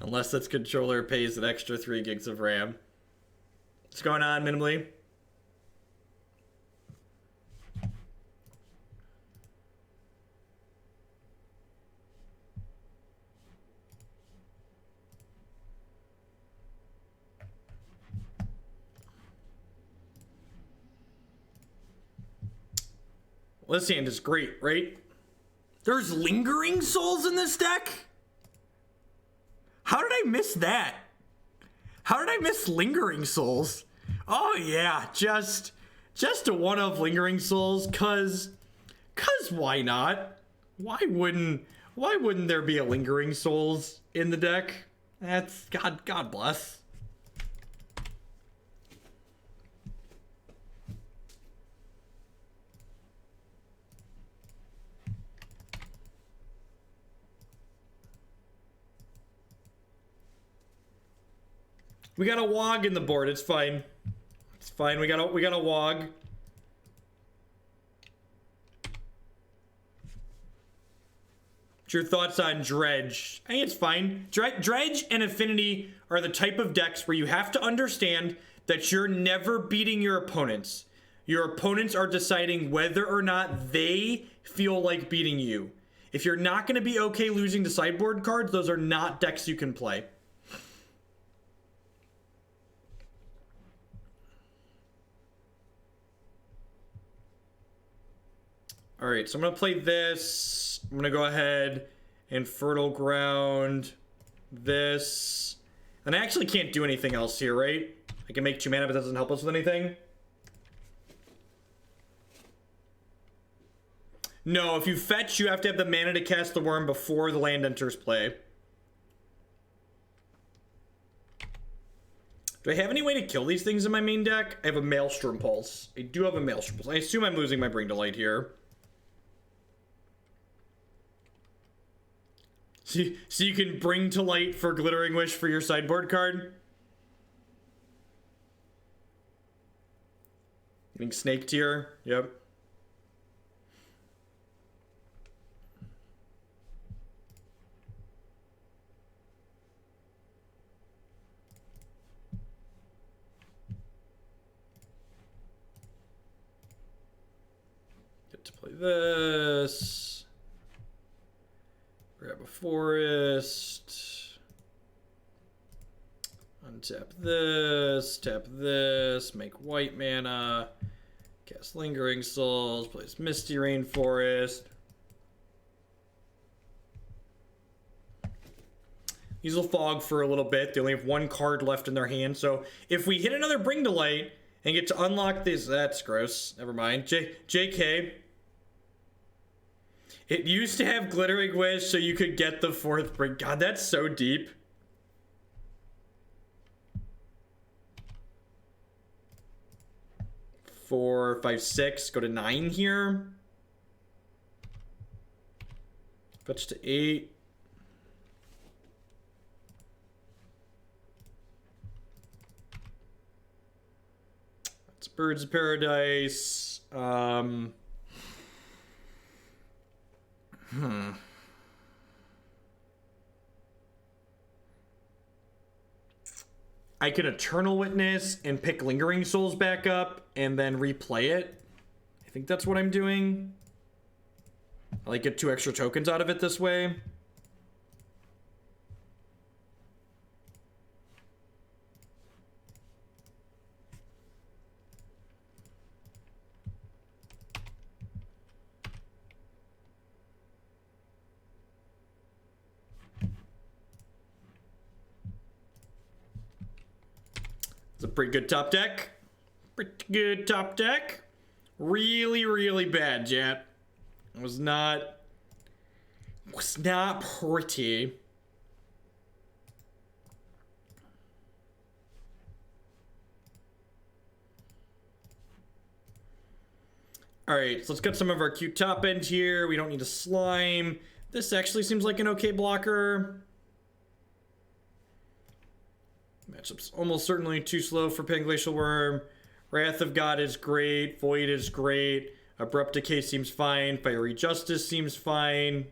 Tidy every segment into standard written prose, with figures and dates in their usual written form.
Unless its controller pays an extra 3 gigs of RAM. What's going on, Minimally? This hand is great, right? There's Lingering Souls in this deck? How did I miss that? How did I miss Lingering Souls? Oh yeah, just a one of Lingering Souls, cause why not? Why wouldn't there be a Lingering Souls in the deck? That's God bless. We got a Wog in the board. It's fine. It's fine. We got a Wog. What's your thoughts on Dredge? I think it's fine. Dredge and Affinity are the type of decks where you have to understand that you're never beating your opponents. Your opponents are deciding whether or not they feel like beating you. If you're not going to be okay losing to sideboard cards, those are not decks you can play. All right, so I'm going to play this. I'm going to go ahead and Fertile Ground this. And I actually can't do anything else here, right? I can make 2 mana, but that doesn't help us with anything. No, if you fetch, you have to have the mana to cast the worm before the land enters play. Do I have any way to kill these things in my main deck? I have a Maelstrom Pulse. I do have a Maelstrom Pulse. I assume I'm losing my Bring to Light here. So you can Bring to Light for Glittering Wish for your sideboard card? Getting snaked here. Yep. Get to play this. Grab a forest. Untap this. Tap this. Make white mana. Cast Lingering Souls. Plays Misty Rainforest. These will fog for a little bit. They only have 1 card left in their hand. So if we hit another Bring to Light and get to unlock this, that's gross. Never mind. JK. It used to have Glittering Wish so you could get the 4th Bring. God, that's so deep. Four, 5, 6. Go to 9 here. Fetch to 8. That's Birds of Paradise. I can Eternal Witness and pick Lingering Souls back up and then replay it. I think that's what I'm doing. I like get 2 extra tokens out of it this way. It's a pretty good top deck. Pretty good top deck. Really, really bad, Jet. It was not pretty. Alright, so let's get some of our cute top end here. We don't need a slime. This actually seems like an okay blocker. Matchup's almost certainly too slow for Panglacial Wurm. Wrath of God is great. Void is great. Abrupt Decay seems fine. Fiery Justice seems fine.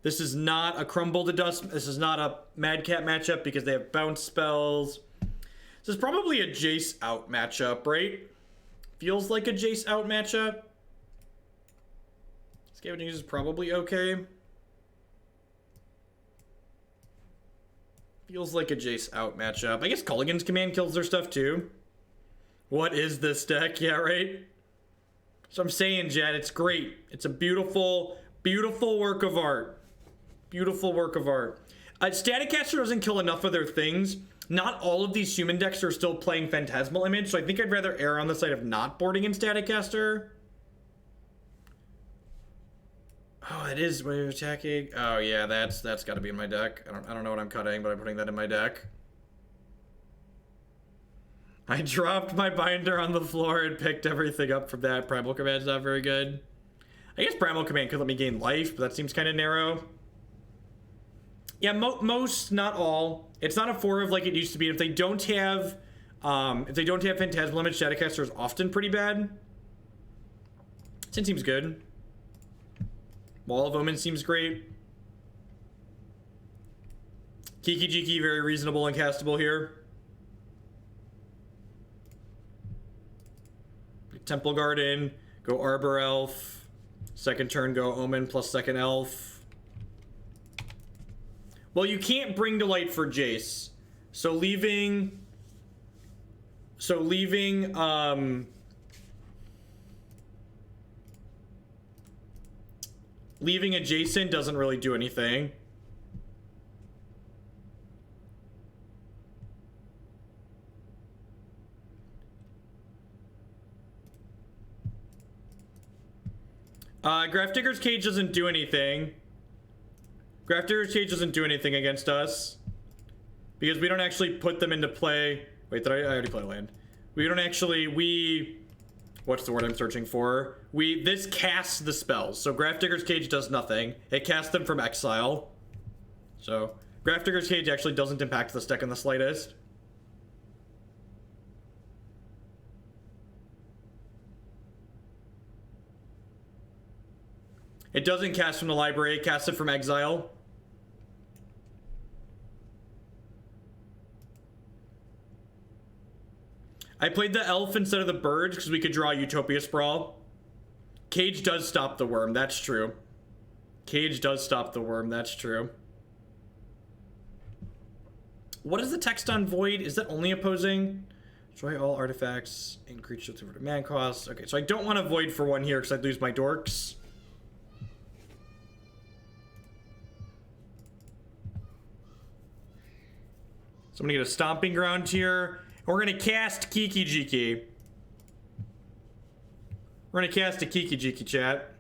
This is not a Crumble to Dust. This is not a Madcap matchup because they have bounce spells. This is probably a Jace out matchup, right? Feels like a Jace out matchup. Scavenging is probably okay. Feels like a Jace out matchup. I guess Kolaghan's command kills their stuff too. What is this deck? Yeah, right? So I'm saying, Jad, it's great. It's a beautiful, beautiful work of art. Beautiful work of art. Staticaster doesn't kill enough of their things. Not all of these human decks are still playing Phantasmal Image, so I think I'd rather err on the side of not boarding in Staticaster. Oh, it is when you're attacking. Oh yeah, that's got to be in my deck. I don't know what I'm cutting, but I'm putting that in my deck. I dropped my binder on the floor and picked everything up from that. Primal Command's not very good. I guess Primal Command could let me gain life, but that seems kind of narrow. Yeah, most, not all. It's not a 4 of like it used to be. If they don't have Phantasmal Image, Staticaster is often pretty bad. Sin seems good. Wall of Omens seems great. Kiki-Jiki, very reasonable and castable here. Temple Garden, go Arbor Elf. Second turn, go Omen plus second Elf. Well, you can't bring to light for Jace. So leaving adjacent doesn't really do anything. Grafdigger's Cage doesn't do anything. Grafdigger's Cage doesn't do anything against us. Because we don't actually put them into play. Wait, I already play land. We don't actually, what's the word I'm searching for? This casts the spells. So Grafdigger's Cage does nothing. It casts them from exile. So Grafdigger's Cage actually doesn't impact this deck in the slightest. It doesn't cast from the library, it casts it from exile. I played the elf instead of the birds because we could draw Utopia Sprawl. Cage does stop the worm, that's true. Cage does stop the worm, that's true. What is the text on Void? Is that only opposing? Destroy all artifacts, increase your man costs. Okay, so I don't want to Void for one here because I'd lose my dorks. So I'm gonna get a Stomping Ground here. And we're gonna cast Kiki-Jiki. We're gonna cast a Kiki-Jiki, chat.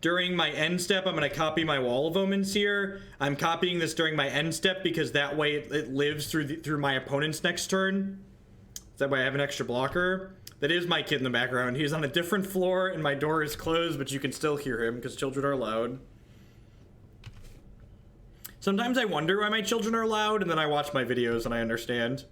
During my end step, I'm gonna copy my Wall of Omens here. I'm copying this during my end step because that way it lives through my opponent's next turn. That way I have an extra blocker. That is my kid in the background. He's on a different floor and my door is closed, but you can still hear him because children are loud. Sometimes I wonder why my children are loud, and then I watch my videos and I understand.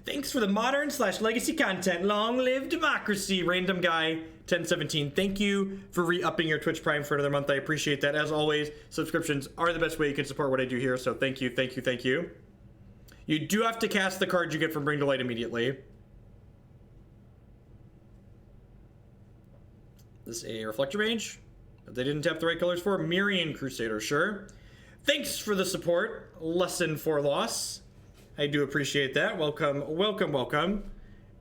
Thanks for the modern/legacy content. Long live democracy. Random guy 1017. Thank you for re-upping your Twitch Prime for another month. I appreciate that. As always, subscriptions are the best way you can support what I do here. So thank you, thank you, thank you. You do have to cast the card you get from Bring to Light immediately. This is a Reflector Mage that they didn't tap the right colors for. Mirian Crusader, sure. Thanks for the support. Lesson for loss. I do appreciate that. Welcome, welcome, welcome.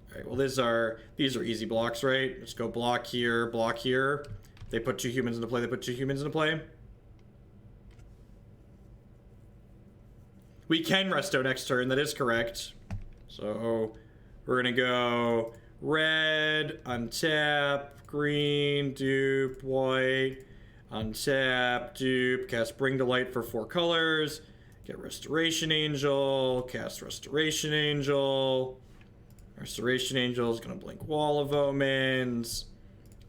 All right, well, these are easy blocks, right? Let's go block here, block here. They put 2 humans into play, they put 2 humans into play. We can resto next turn, that is correct. So we're gonna go red, untap, green, dupe, white, untap, dupe, cast Bring to Light for 4 colors, get Restoration Angel, cast Restoration Angel. Restoration Angel is gonna blink Wall of Omens.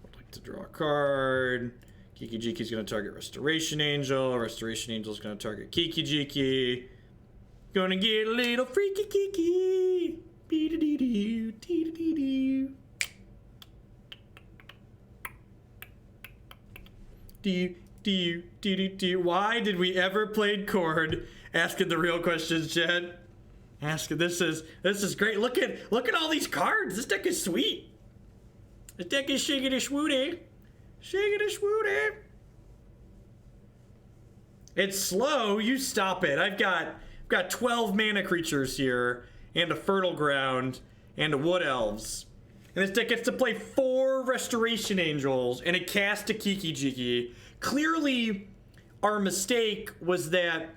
I'd like to draw a card. Kiki-Jiki is gonna target Restoration Angel. Restoration Angel is gonna target Kiki-Jiki. Gonna get a little freaky Kiki. Why did we ever play Chord? Asking the real questions, Jet. Asking, this is great. Look at all these cards. This deck is sweet. This deck is shiggity swooty. Shiggity swooty. It's slow. You stop it. I've got 12 mana creatures here, and a Fertile Ground, and a Wood Elves. And this deck gets to play 4 Restoration Angels and a cast a Kiki-Jiki. Clearly, our mistake was that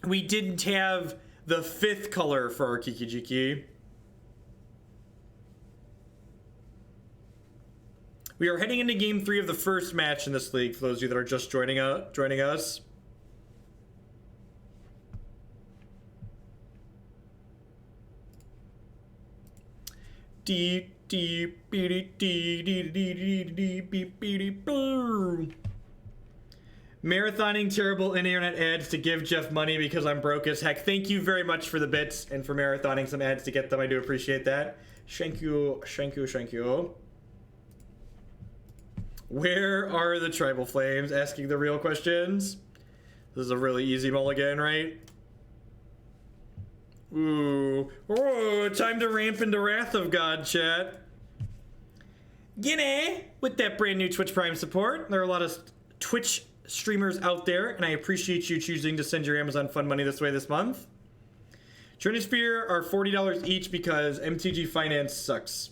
we didn't have the 5th color for our Kiki-Jiki. We are heading into Game 3 of the first match in this league, for those of you that are just joining us. Marathoning terrible internet ads to give Jeff money because I'm broke as heck. Thank you very much for the bits and for marathoning some ads to get them. I do appreciate that. Thank you, thank you, thank you. Where are the tribal flames? Asking the real questions. This is a really easy mulligan, right? Ooh. Oh, time to ramp into Wrath of God, chat. Guinea, with that brand new Twitch Prime support. There are a lot of Twitch streamers out there, and I appreciate you choosing to send your Amazon Fund money this way this month. Trinisphere are $40 each because MTG Finance sucks.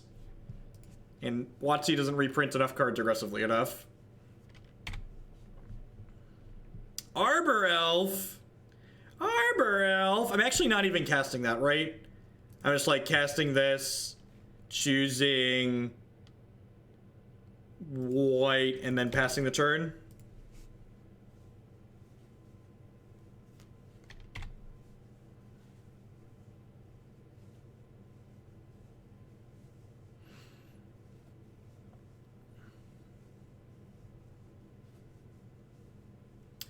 And WotC doesn't reprint enough cards aggressively enough. Arbor Elf. Arbor Elf. I'm actually not even casting that, right? I'm just like casting this, choosing white, and then passing the turn.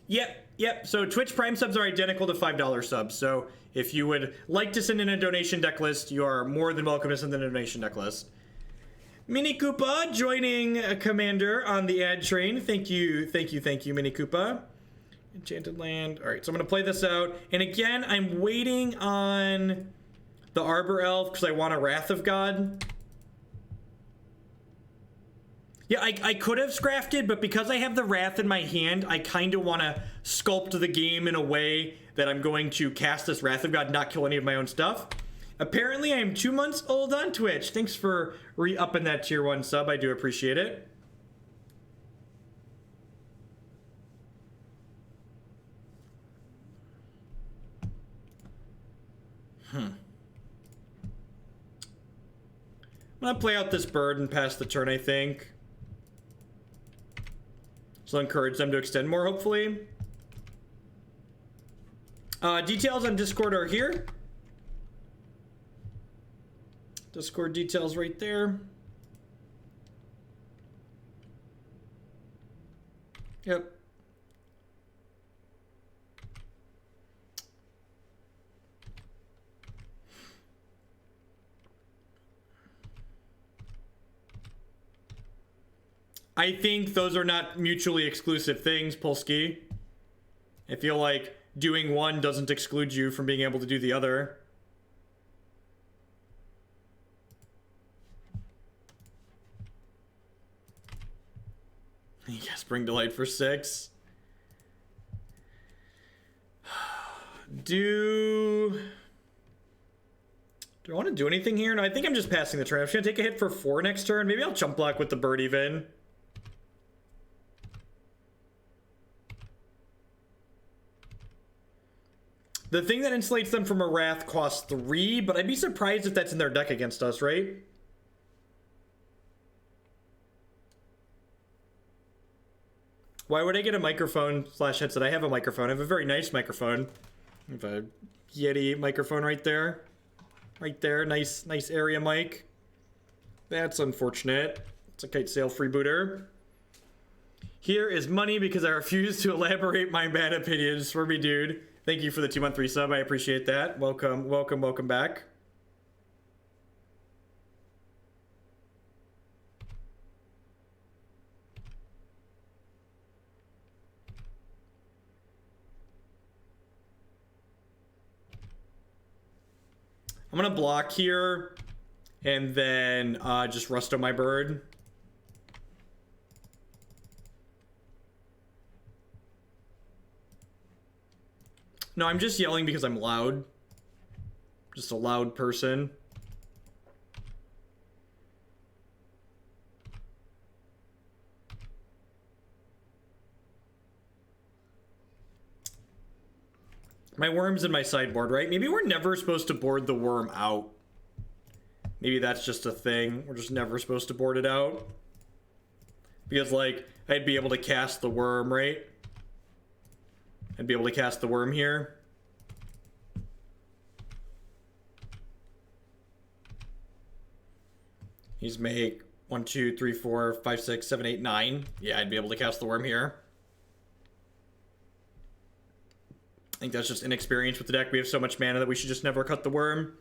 Yep. So Twitch Prime subs are identical to $5 subs. So if you would like to send in a donation deck list, you are more than welcome to send in a donation deck list. Mini Koopa joining a commander on the ad train. Thank you, Mini Koopa. Enchanted Land. All right, so I'm going to play this out. And again, I'm waiting on the Arbor Elf because I want a Wrath of God. Yeah, I could have scrafted, but because I have the Wrath in my hand, I kind of want to sculpt the game in a way that I'm going to cast this Wrath of God, not kill any of my own stuff. Apparently, I am 2 months old on Twitch. Thanks for re-upping that tier 1 sub. I do appreciate it. I'm going to play out this bird and pass the turn, I think. So I'll encourage them to extend more, hopefully. Details on Discord are here. Discord details right there. Yep. I think those are not mutually exclusive things, Polsky. I feel like doing one doesn't exclude you from being able to do the other. Yes, bring delight for 6. Do I want to do anything here? No, I think I'm just passing the turn. I'm just going to take a hit for 4 next turn. Maybe I'll chump block with the bird even. The thing that insulates them from a Wrath costs 3, but I'd be surprised if that's in their deck against us, right? Why would I get a microphone / headset? I have a microphone. I have a very nice microphone. I have a Yeti microphone right there. Right there. Nice area mic. That's unfortunate. It's a kite sail freebooter. Here is money because I refuse to elaborate my bad opinions for me, dude. Thank you for the 2-month resub. I appreciate that. Welcome back. I'm gonna block here and then just Rusto my bird. No, I'm just yelling because I'm loud. Just a loud person. My worm's in my sideboard, right? Maybe we're never supposed to board the worm out. Maybe that's just a thing. We're just never supposed to board it out. Because, like, I'd be able to cast the worm, right? I'd be able to cast the worm here. He's make 1, 2, 3, 4, 5, 6, 7, 8, 9. Yeah, I'd be able to cast the worm here. I think that's just inexperience with the deck. We have so much mana that we should just never cut the worm.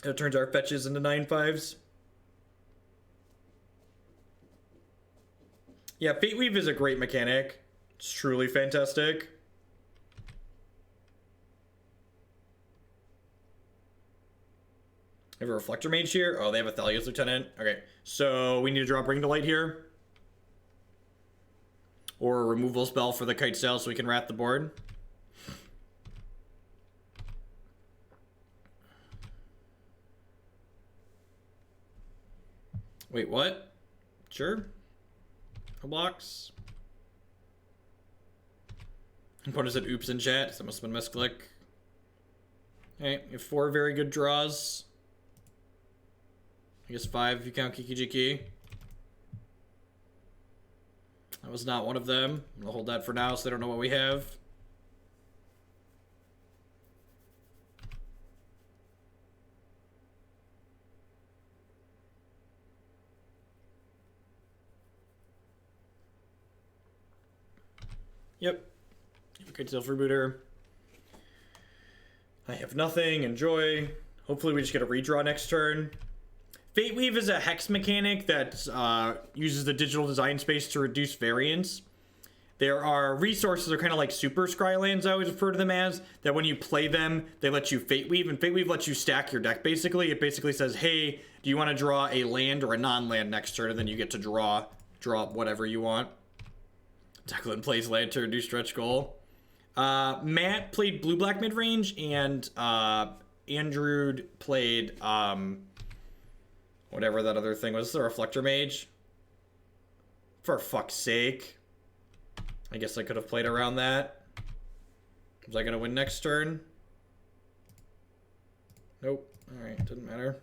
It turns our fetches into 9/5s. Yeah, Fate Weave is a great mechanic. It's truly fantastic. They have a Reflector Mage here. Oh, they have a Thalia's Lieutenant. Okay, so we need to draw Bring to Light here. Or a removal spell for the Kite Sail so we can rat the board. Wait, what? Sure. No blocks. Opponent said oops in chat. So that must have been a misclick. Okay, you have 4 very good draws. I guess 5 if you count Kiki-Jiki. That was not one of them. I'm gonna hold that for now so they don't know what we have. Yep. Great Self Rebooter. I have nothing. Enjoy. Hopefully we just get a redraw next turn. Fate Weave is a hex mechanic that uses the digital design space to reduce variance. There are resources that are kind of like super Scrylands, I always refer to them as, that when you play them, they let you Fate Weave, and Fate Weave lets you stack your deck basically. It basically says, hey, do you want to draw a land or a non-land next turn? And then you get to draw whatever you want. Declan plays land to reduce stretch goal. Matt played blue-black mid-range, and Andrew played whatever that other thing was. The Reflector Mage. For fuck's sake. I guess I could have played around that. Was I going to win next turn? Nope. Alright, didn't matter.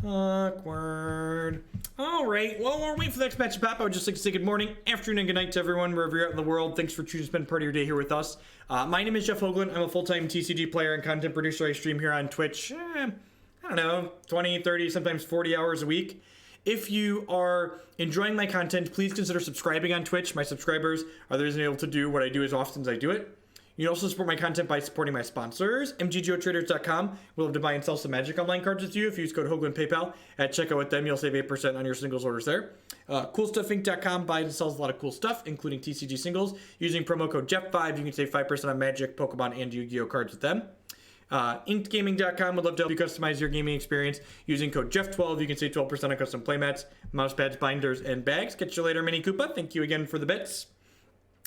Awkward. Alright, well, while we're waiting for the next match to pop, I would just like to say good morning, afternoon, and good night to everyone, wherever you're at in the world. Thanks for choosing to spend part of your day here with us. My name is Jeff Hoagland. I'm a full-time TCG player and content producer. I stream here on Twitch, I don't know, 20, 30, sometimes 40 hours a week. If you are enjoying my content, please consider subscribing on Twitch. My subscribers are the reason I'm able to do what I do as often as I do it. You can also support my content by supporting my sponsors. MGGOtraders.com. We'll have to buy and sell some Magic Online cards with you. If you use code Hoagland PayPal at checkout with them, you'll save 8% on your singles orders there. CoolStuffInc.com buys and sells a lot of cool stuff, including TCG singles. Using promo code Jeff5, you can save 5% on Magic, Pokemon, and Yu-Gi-Oh cards with them. InkedGaming.com would love to help you customize your gaming experience. Using code Jeff12, you can save 12% on custom playmats, mouse pads, binders, and bags. Catch you later, Mini Koopa. Thank you again for the bits.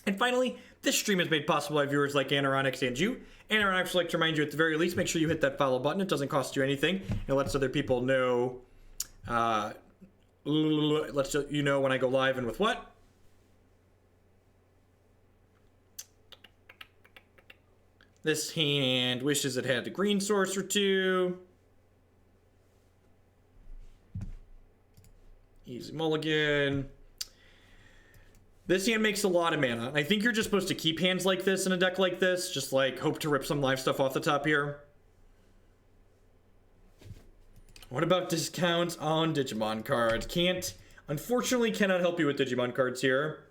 And finally, this stream is made possible by viewers like Anaronix and you. Anaronix would like to remind you at the very least, make sure you hit that follow button. It doesn't cost you anything. It lets other people know, lets you know when I go live and with what. This hand wishes it had a green source or two. Easy mulligan. This hand makes a lot of mana. I think you're just supposed to keep hands like this in a deck like this. Just like hope to rip some live stuff off the top here. What about discounts on Digimon cards? Unfortunately cannot help you with Digimon cards here.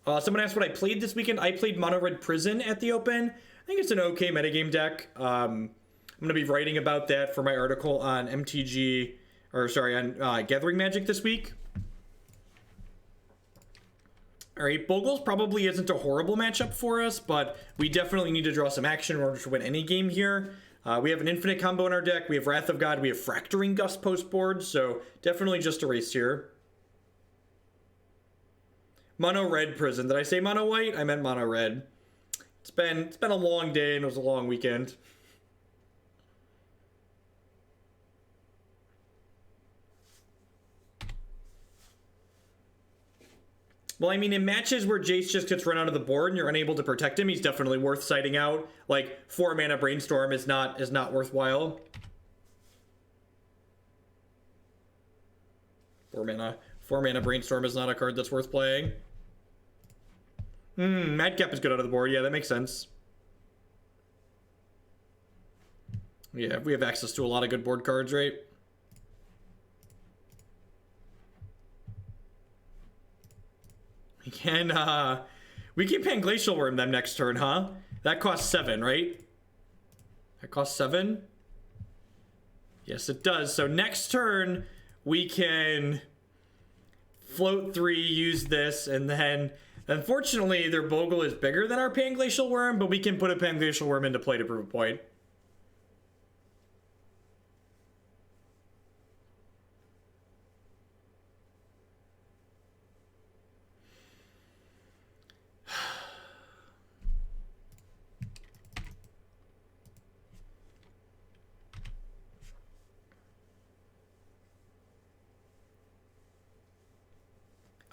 Someone asked what I played this weekend. I played Mono Red Prison at the Open. I think it's an okay metagame deck. I'm going to be writing about that for my article on MTG, or sorry, on Gathering Magic this week. Alright, Boogles probably isn't a horrible matchup for us, but we definitely need to draw some action in order to win any game here. We have an infinite combo in our deck. We have Wrath of God. We have Fracturing Gust post board. So definitely just a race here. Mono red prison. Did I say mono white? I meant mono red. It's been a long day and it was a long weekend. Well, I mean, in matches where Jace just gets run out of the board and you're unable to protect him, he's definitely worth citing out. Like 4 mana Brainstorm is not worthwhile. 4 mana Brainstorm is not a card that's worth playing. Madcap is good out of the board. Yeah, that makes sense. Yeah, we have access to a lot of good board cards, right? We can Panglacial Wurm them next turn, huh? That costs 7, right? That costs 7? Yes, it does. So next turn, we can float 3, use this, and then, unfortunately, their Bogle is bigger than our Panglacial Wurm, but we can put a Panglacial Wurm into play to prove a point.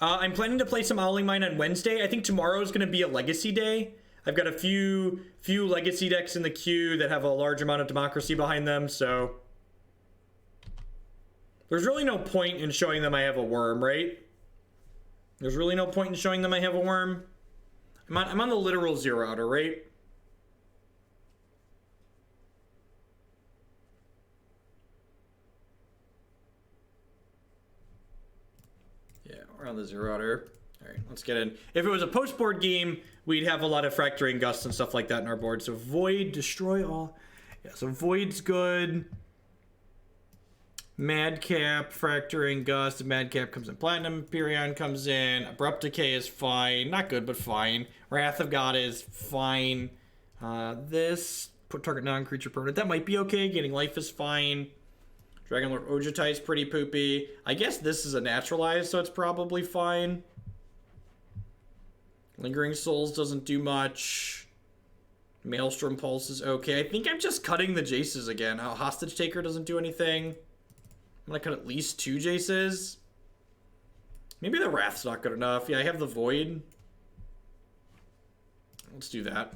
I'm planning to play some Owling Mine on Wednesday. I think tomorrow is going to be a Legacy day. I've got a few Legacy decks in the queue that have a large amount of democracy behind them, so there's really no point in showing them I have a worm, right? There's really no point in showing them I have a worm. I'm on the literal zero outer, right? Around the zero outer. All right, let's get in. If it was a post board game, we'd have a lot of Fracturing Gusts and stuff like that in our board. So Void, destroy all. Yeah, so Void's good. Madcap, Fracturing Gust. Madcap comes in. Platinum Emperion comes in. Abrupt Decay is fine. Not good, but fine. Wrath of God is fine. This, put target non-creature permanent. That might be okay. Gaining life is fine. Dragonlord Ojutai is pretty poopy. I guess this is a naturalized, so it's probably fine. Lingering Souls doesn't do much. Maelstrom Pulse is okay. I think I'm just cutting the Jaces again. Hostage Taker doesn't do anything. I'm gonna cut at least 2 Jaces. Maybe the Wrath's not good enough. Yeah, I have the Void. Let's do that.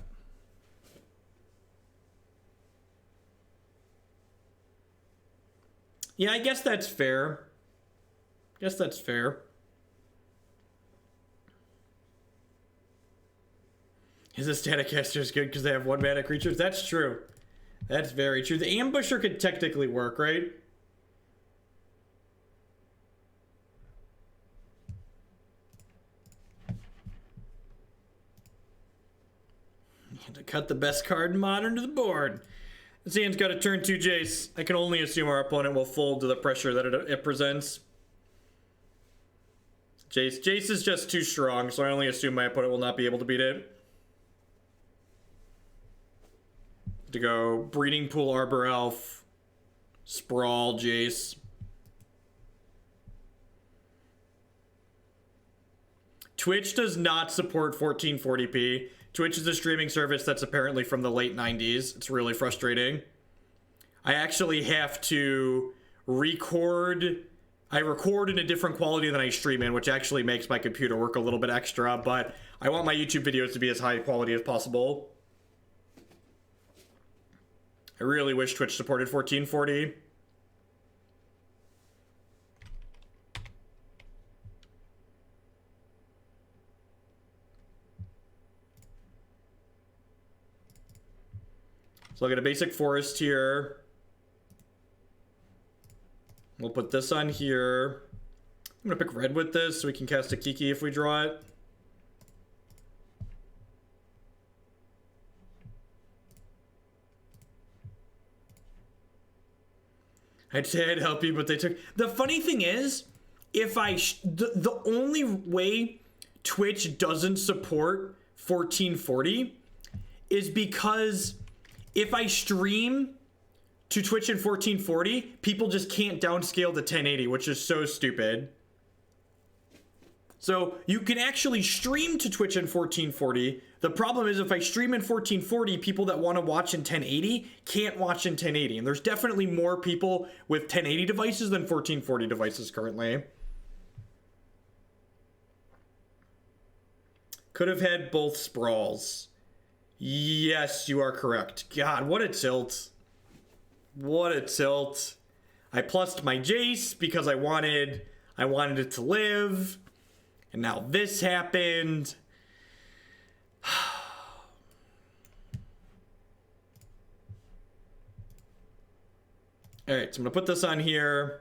Yeah, I guess that's fair. Guess that's fair. Is the Staticasters good because they have 1 mana creatures? That's true. That's very true. The Ambusher could technically work, right? You had to cut the best card in Modern to the board. This hand's got a turn 2 Jace. I can only assume our opponent will fold to the pressure that it presents. Jace is just too strong, so I only assume my opponent will not be able to beat it. To go Breeding Pool, Arbor Elf, Sprawl, Jace. Twitch does not support 1440p. Twitch is a streaming service that's apparently from the late 90s. It's really frustrating. I actually have to record. I record in a different quality than I stream in, which actually makes my computer work a little bit extra, but I want my YouTube videos to be as high quality as possible. I really wish Twitch supported 1440. So I'll get a basic forest here. We'll put this on here. I'm gonna pick red with this so we can cast a Kiki if we draw it. I'd say I'd help you, but they took... The funny thing is, if I... the only way Twitch doesn't support 1440 is because if I stream to Twitch in 1440, people just can't downscale to 1080, which is so stupid. So you can actually stream to Twitch in 1440. The problem is if I stream in 1440, people that want to watch in 1080 can't watch in 1080. And there's definitely more people with 1080 devices than 1440 devices currently. Could have had both sprawls. Yes, you are correct. God, what a tilt. What a tilt. I plussed my Jace because I wanted it to live. And now this happened. All right, so I'm gonna put this on here.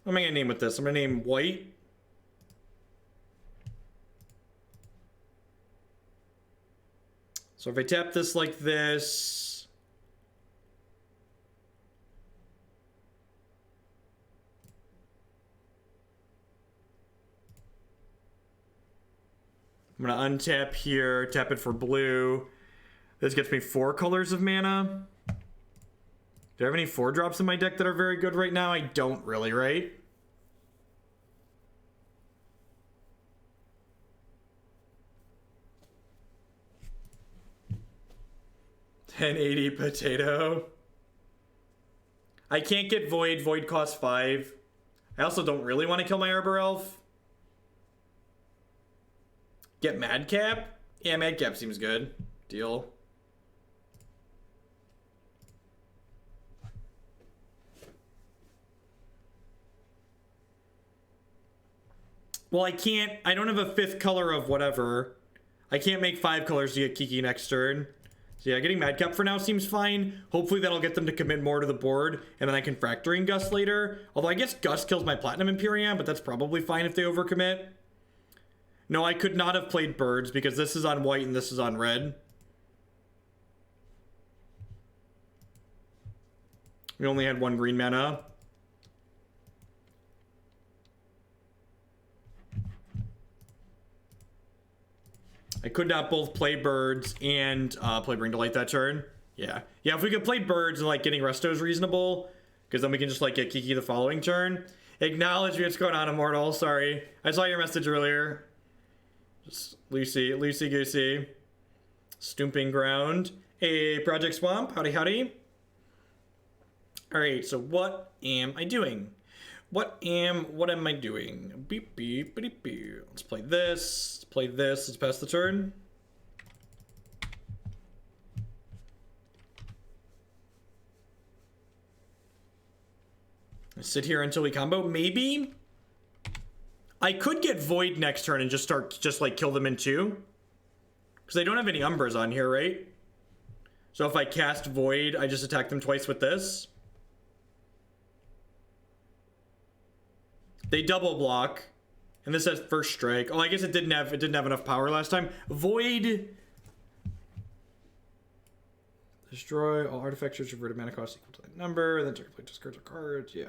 What am I gonna name with this? I'm gonna name white. So if I tap this like this, I'm gonna untap here, tap it for blue. This gets me 4 colors of mana. Do I have any 4-drops in my deck that are very good right now? I don't really, right? $10.80 potato. I can't get Void. Void costs 5. I also don't really want to kill my Arbor Elf. Get Madcap? Yeah, Madcap seems good. Deal. Well, I don't have a 5th color of whatever. I can't make 5 colors to get Kiki next turn. So yeah, getting Madcap for now seems fine. Hopefully that'll get them to commit more to the board, and then I can Fracturing Gust later. Although I guess Gust kills my Platinum Emperion, but that's probably fine if they overcommit. No, I could not have played birds because this is on white and this is on red. We only had 1 green mana. I could not both play birds and play Bring to Light that turn. Yeah. Yeah, if we could play birds and like getting resto is reasonable, because then we can just like get Kiki the following turn. Acknowledge me, what's going on, Immortal. Sorry. I saw your message earlier. Just Lucy Goosey. Stomping Ground. Hey, Project Swamp. Howdy, howdy. Alright, so what am I doing? What am I doing? Beep, beep, beep, beep. Let's play this. Let's play this. Let's pass the turn. Sit here until we combo. Maybe I could get Void next turn and just like kill them in 2. Because they don't have any Umbers on here, right? So if I cast Void, I just attack them twice with this. They double block. And this has first strike. Oh, I guess it didn't have enough power last time. Void. Destroy all artifacts which revert a mana cost equal to that number. Then target play discards or cards. Yeah.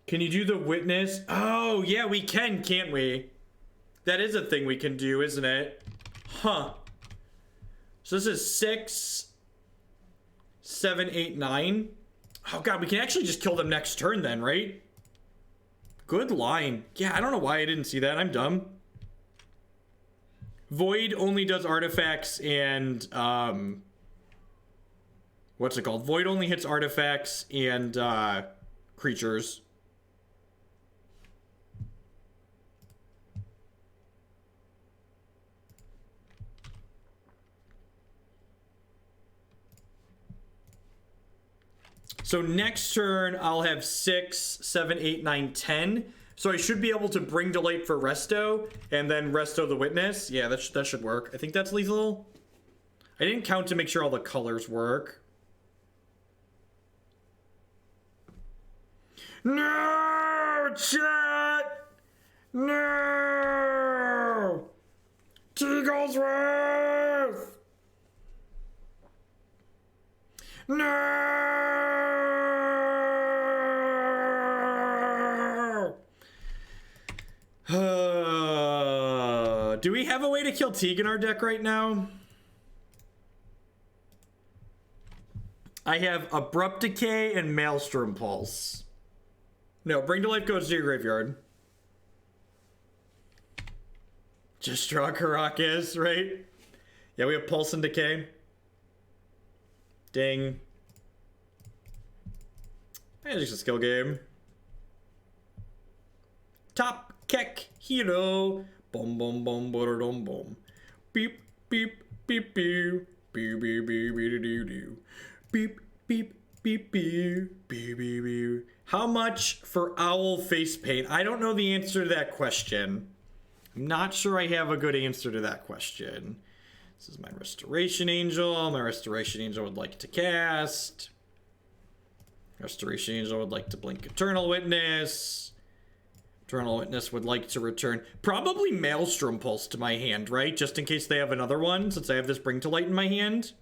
Can you do the witness? Oh, yeah, we can, can't we? That is a thing we can do, isn't it? Huh. So this is 6, 7, 8, 9. Oh, God, we can actually just kill them next turn then, right? Good line. Yeah, I don't know why I didn't see that. I'm dumb. Void only does artifacts and, what's it called? Void only hits artifacts and, creatures. So next turn, I'll have 6, 7, 8, 9, 10. So I should be able to Bring to Light for Resto, and then Resto the Witness. Yeah, that should work. I think that's lethal. I didn't count to make sure all the colors work. No, chat! No! Teaglesworth! No! Do we have a way to kill Teague in our deck right now? I have Abrupt Decay and Maelstrom Pulse. No, Bring to Life goes to your graveyard. Just draw Karakas, right? Yeah, we have Pulse and Decay. Ding. It's just a skill game. Top Keck Hero. Boom, boom, boom, boom, boom. Beep, beep, beep, beep. Beep, beep, beep, beep, beep, beep. Beep, beep, beep, beep, beep, beep, beep. How much for Owl Face Paint? I don't know the answer to that question. I'm not sure I have a good answer to that question. This is my Restoration Angel. My Restoration Angel would like to cast. Restoration Angel would like to blink Eternal Witness. Eternal Witness would like to return probably Maelstrom Pulse to my hand, right? Just in case they have another one, since I have this Bring to Light in my hand.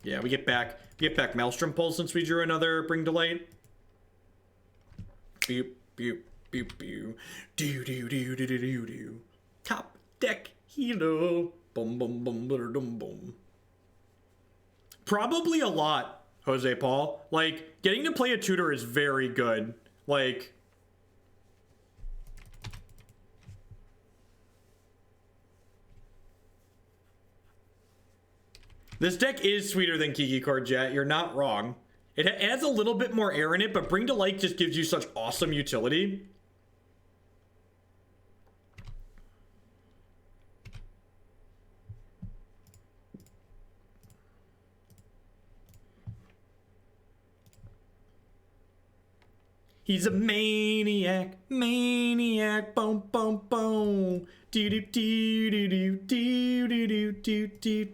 Yeah, we get back Maelstrom Pulse since we drew another Bring to Light. Beep, beep, beep, beep. Do, do, do, do, do, do, do. Top deck hero. Boom, boom, boom, boom, boom. Probably a lot, Jose Paul. Like, getting to play a tutor is very good. Like, this deck is sweeter than Kiki card, Jet. You're not wrong. It has a little bit more air in it, but Bring to Light just gives you such awesome utility. He's a maniac, maniac, boom, boom, boom. Do do do do do do do do do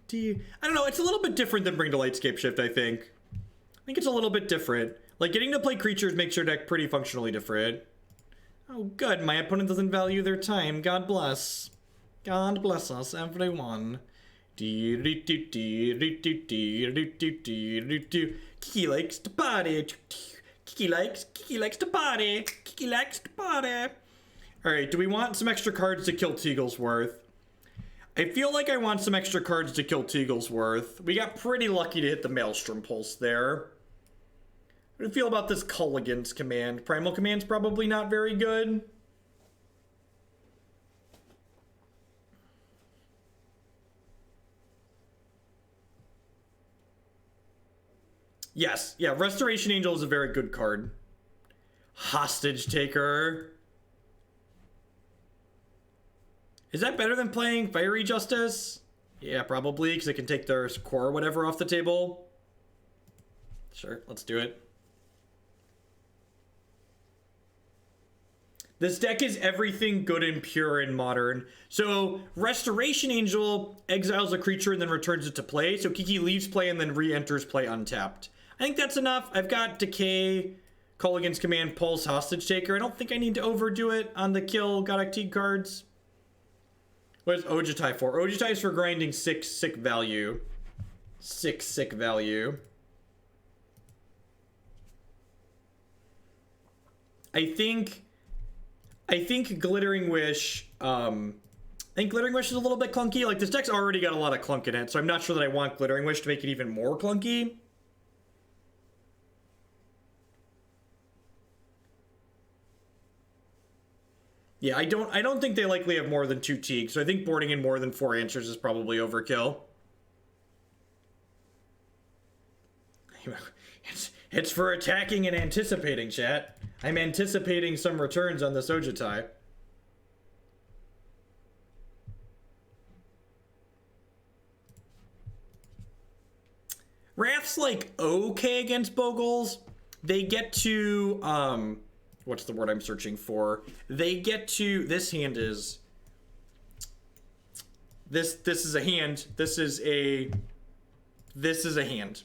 do. I don't know, it's a little bit different than Bring to Light Scape Shift, I think. I think it's a little bit different. Like, getting to play creatures makes your deck pretty functionally different. Oh, good, my opponent doesn't value their time. God bless. God bless us, everyone. Kiki likes to party. Kiki likes to party. Kiki likes to party. Alright, do we want some extra cards to kill Teaglesworth? I feel like I want some extra cards to kill Teaglesworth. We got pretty lucky to hit the Maelstrom Pulse there. What do you feel about this Kolaghan's command? Primal Command's probably not very good. Yes, yeah, Restoration Angel is a very good card. Hostage Taker. Is that better than playing Fiery Justice? Yeah, probably, because it can take their core or whatever off the table. Sure, let's do it. This deck is everything good and pure in Modern. So, Restoration Angel exiles a creature and then returns it to play. So, Kiki leaves play and then re-enters play untapped. I think that's enough. I've got Decay, Kolaghan's Command, Pulse, Hostage Taker. I don't think I need to overdo it on the kill Godok Teague cards. What is Ojutai for? Ojutai is for grinding 6 sick value. 6 sick value. I think Glittering Wish, I think Glittering Wish is a little bit clunky. Like, this deck's already got a lot of clunk in it, so I'm not sure that I want Glittering Wish to make it even more clunky. Yeah, I don't think they likely have more than 2 Teague, so I think boarding in more than 4 answers is probably overkill. It's for attacking and anticipating, chat. I'm anticipating some returns on this Ojutai. Wrath's like okay against Boogles. They get to what's the word I'm searching for? They get to, this hand is, this is a hand. This is a hand.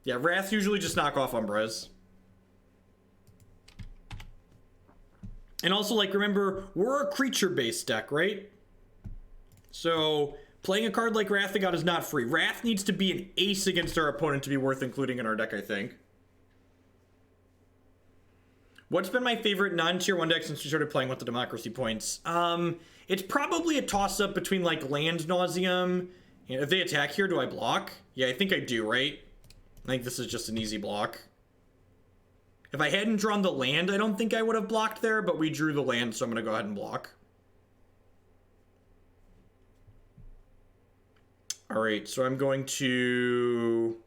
Yeah, Wrath usually just knock off Umbras. And also, like, remember, we're a creature-based deck, right? So playing a card like Wrath of God is not free. Wrath needs to be an ace against our opponent to be worth including in our deck, I think. What's been my favorite non-tier 1 deck since we started playing with the Democracy points? It's probably a toss-up between, like, Land Nauseam. You know, if they attack here, do I block? Yeah, I think I do, right? I think this is just an easy block. If I hadn't drawn the land, I don't think I would have blocked there, but we drew the land, so I'm going to go ahead and block. Alright, so I'm going to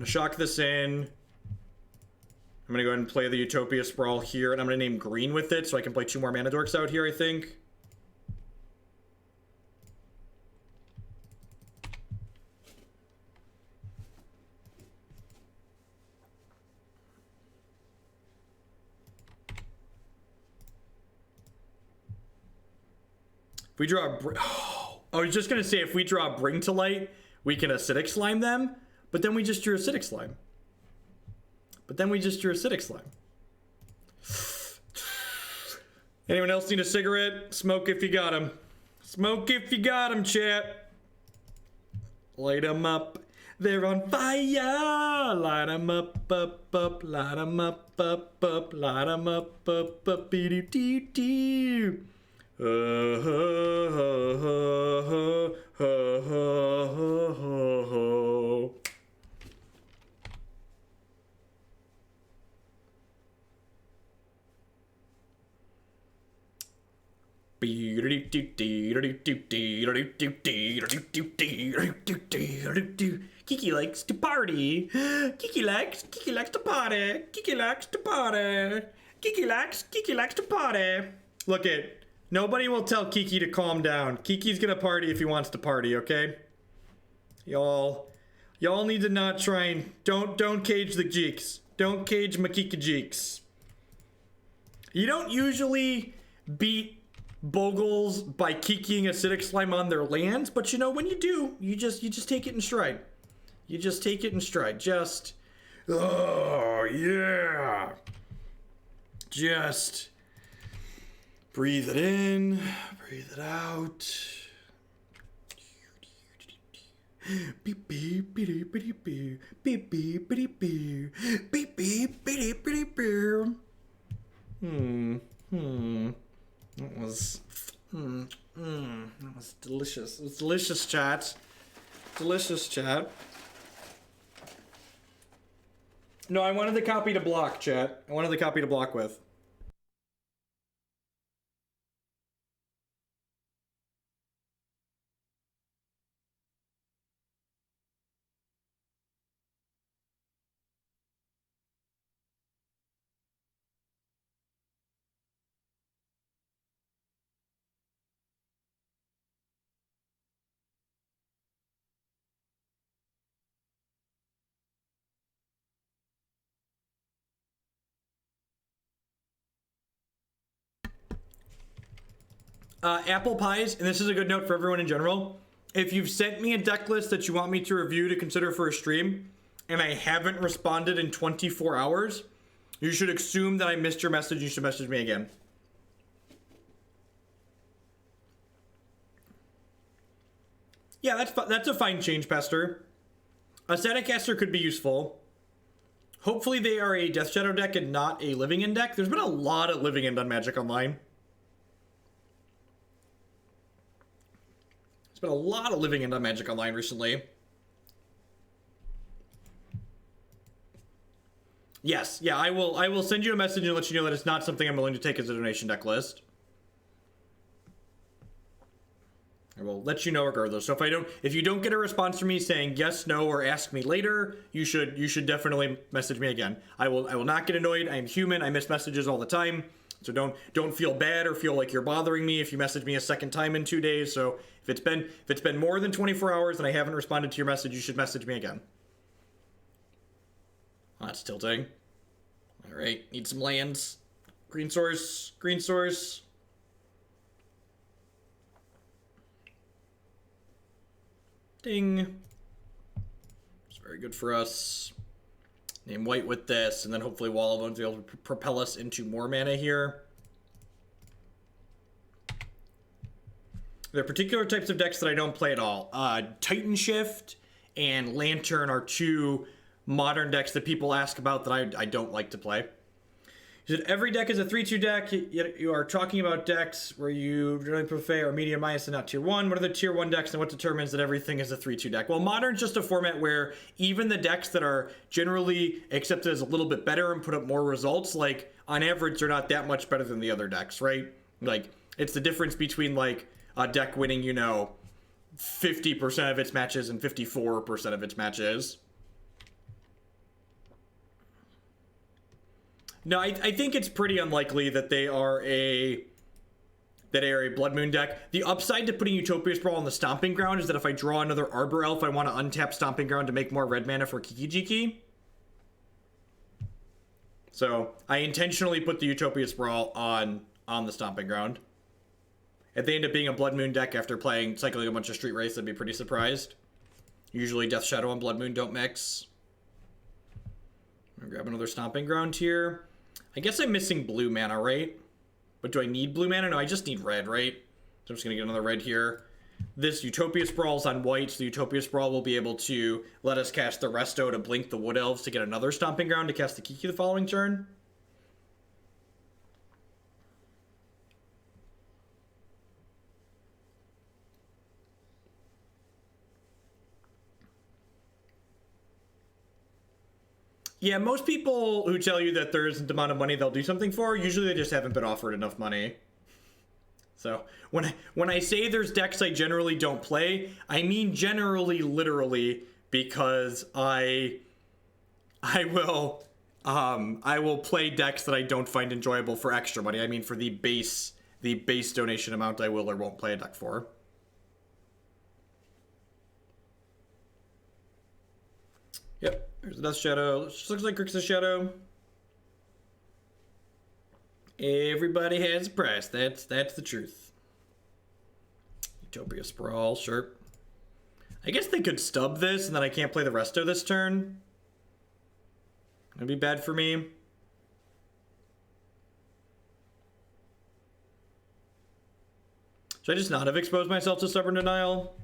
shock this in. I'm going to go ahead and play the Utopia Sprawl here, and I'm going to name green with it so I can play 2 more Mana Dorks out here, I think. If we draw a... I was just going to say, if we draw a Bring to Light, we can Acidic Slime them, but then we just drew Acidic Slime. Anyone else need a cigarette? Smoke if you got them. Smoke if you got them, chat. Light them up. They're on fire. Light them up, up. Light them up, up. Light them up, be-do-do-do. Kiki likes to party. Kiki likes to party. Kiki likes to party. Kiki likes to party. Look it. Nobody will tell Kiki to calm down. Kiki's gonna party if he wants to party, okay? Y'all need to not try and don't cage the Jeeks. Don't cage my Kiki-Jiks. You don't usually beat Boogles by kikiing Acidic Slime on their lands, but you know, when you do, you just take it in stride. You just take it in stride. Just, oh yeah. Just breathe it in, breathe it out. Beep beep beep beep beep beep beep beep beep beep beep beep beep beep. That was delicious. It was delicious, chat. Delicious, chat. No, I wanted the copy to block, chat. I wanted the copy to block with. Apple pies, and this is a good note for everyone in general. If you've sent me a deck list that you want me to review to consider for a stream, and I haven't responded in 24 hours, you should assume that I missed your message. You should message me again. Yeah, that's a fine change, Pester. A Staticaster could be useful. Hopefully they are a Death Shadow deck and not a Living End deck. There's been a lot of Living End on Magic Online. Been a lot of Living End on Magic Online recently. Yes, yeah, I will send you a message and let you know that it's not something I'm willing to take as a donation deck list. I will let you know regardless. So if you don't get a response from me saying yes, no, or ask me later, you should definitely message me again. I will not get annoyed. I am human. I miss messages all the time. So don't feel bad or feel like you're bothering me if you message me a second time in 2 days. So if it's been more than 24 hours and I haven't responded to your message, you should message me again. Oh, that's tilting. All right, need some lands. Green source, green source. Ding. It's very good for us. Name white with this, and then hopefully Wall of Omens will be able to propel us into more mana here. There are particular types of decks that I don't play at all. Titan Shift and Lantern are two modern decks that people ask about that I don't like to play. He said, every deck is a 3-2 deck, yet you are talking about decks where you generally prefer or medium minus and not tier 1. What are the tier 1 decks and what determines that everything is a 3-2 deck? Well, Modern's just a format where even the decks that are generally accepted as a little bit better and put up more results, like, on average, they're not that much better than the other decks, right? Like, it's the difference between, like, a deck winning, you know, 50% of its matches and 54% of its matches. No, I think it's pretty unlikely that they are a Blood Moon deck. The upside to putting Utopia Sprawl on the Stomping Ground is that if I draw another Arbor Elf, I want to untap Stomping Ground to make more red mana for Kiki-Jiki. So I intentionally put the Utopia Sprawl on the Stomping Ground. If they end up being a Blood Moon deck after cycling a bunch of Street Wraiths, I'd be pretty surprised. Usually Death Shadow and Blood Moon don't mix. I'm gonna grab another Stomping Ground here. I guess I'm missing blue mana, right? But do I need blue mana? No, I just need red, right? So I'm just gonna get another red here. This Utopia Sprawl's on white, so the Utopia Sprawl will be able to let us cast the Resto to blink the Wood Elves to get another Stomping Ground to cast the Kiki the following turn. Yeah, most people who tell you that there isn't the amount of money they'll do something for, usually they just haven't been offered enough money. So when I say there's decks I generally don't play, I mean generally, literally, because I will play decks that I don't find enjoyable for extra money. I mean for the base donation amount I will or won't play a deck for. Yep. There's a Death Shadow. Just looks like Grixis Shadow. Everybody has a price. That's the truth. Utopia Sprawl, sure. I guess they could stub this and then I can't play the Resto this turn. That'd be bad for me. Should I just not have exposed myself to Stubborn Denial?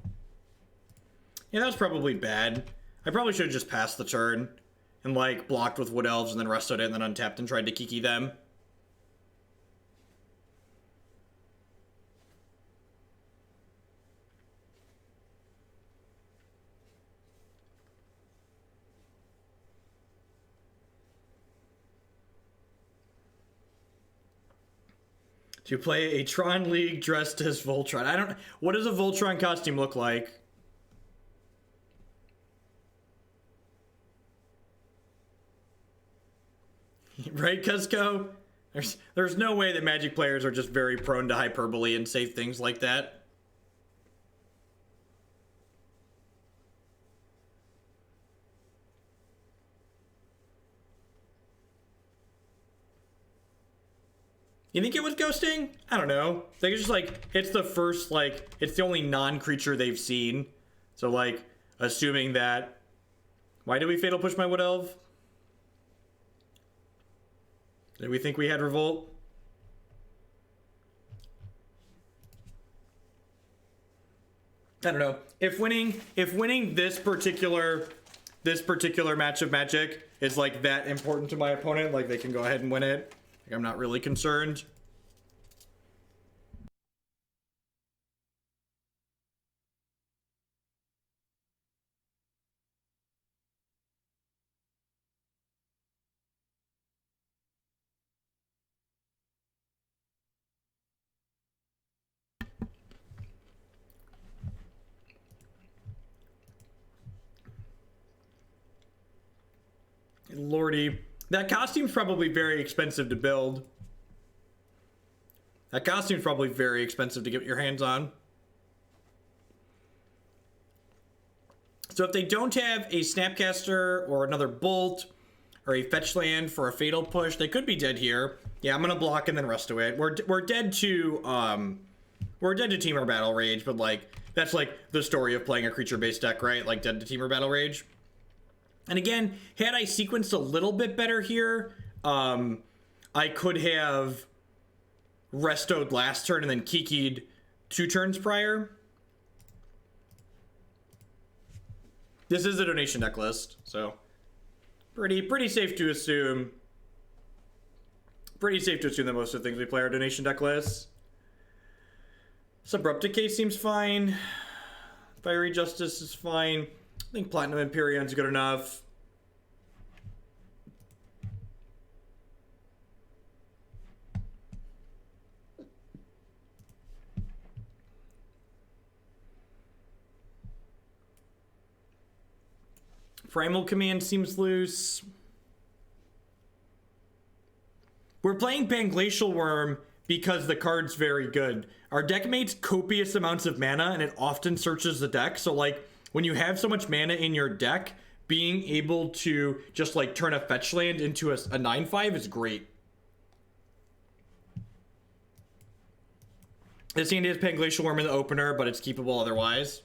Yeah, that's probably bad. I probably should have just passed the turn and, like, blocked with Wood Elves and then Restoed it and then untapped and tried to Kiki them. To play a Tron League dressed as Voltron. What does a Voltron costume look like? Right, Cusco? There's no way that Magic players are just very prone to hyperbole and say things like that. You think it was ghosting? I don't know. Like, it's just like, it's the first, like, it's the only non-creature they've seen. So, like, assuming that... Why did we Fatal Push my Wood Elf? Did we think we had Revolt? I don't know. If winning this particular match of Magic is like that important to my opponent, like they can go ahead and win it. Like, I'm not really concerned. Lordy. That costume's probably very expensive to build. That costume's probably very expensive to get your hands on. So if they don't have a Snapcaster or another Bolt or a fetch land for a Fatal Push, they could be dead here. Yeah, I'm gonna block and then rest away. We're dead to Temur Battle Rage, but like that's like the story of playing a creature-based deck, right? Like dead to Temur Battle Rage. And again, had I sequenced a little bit better here, I could have Restoed last turn and then Kiki'd 2 turns prior. This is a donation deck list, so pretty safe to assume. Pretty safe to assume that most of the things we play are donation deck lists. Abrupt Decay seems fine. Fiery Justice is fine. I think Platinum Emperion is good enough. Primal Command seems loose. We're playing Panglacial Wurm because the card's very good. Our deck makes copious amounts of mana and it often searches the deck. So like when you have so much mana in your deck, being able to just like turn a fetch land into a 9/5 is great. This hand is Panglacial Wurm in the opener, but it's keepable otherwise.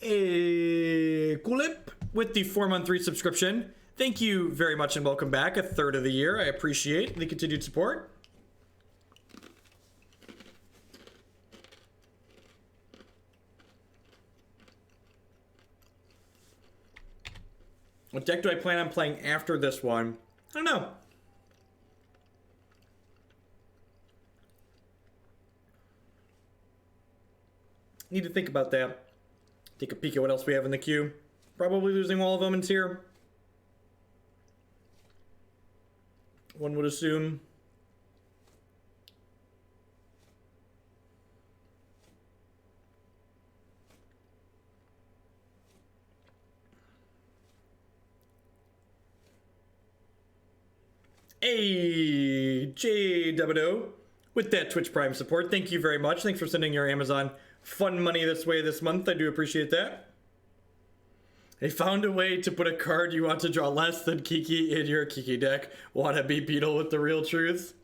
A Kulip with the 4-month resubscription. Thank you very much and welcome back. A third of the year. I appreciate the continued support. What deck do I plan on playing after this one? I don't know. Need to think about that. Take a peek at what else we have in the queue. Probably losing Wall of Omens here. One would assume. Hey, JWO, with that Twitch Prime support. Thank you very much. Thanks for sending your Amazon fun money this way this month. I do appreciate that. I found a way to put a card you want to draw less than Kiki in your Kiki deck. Wanna be Beetle with the real truth?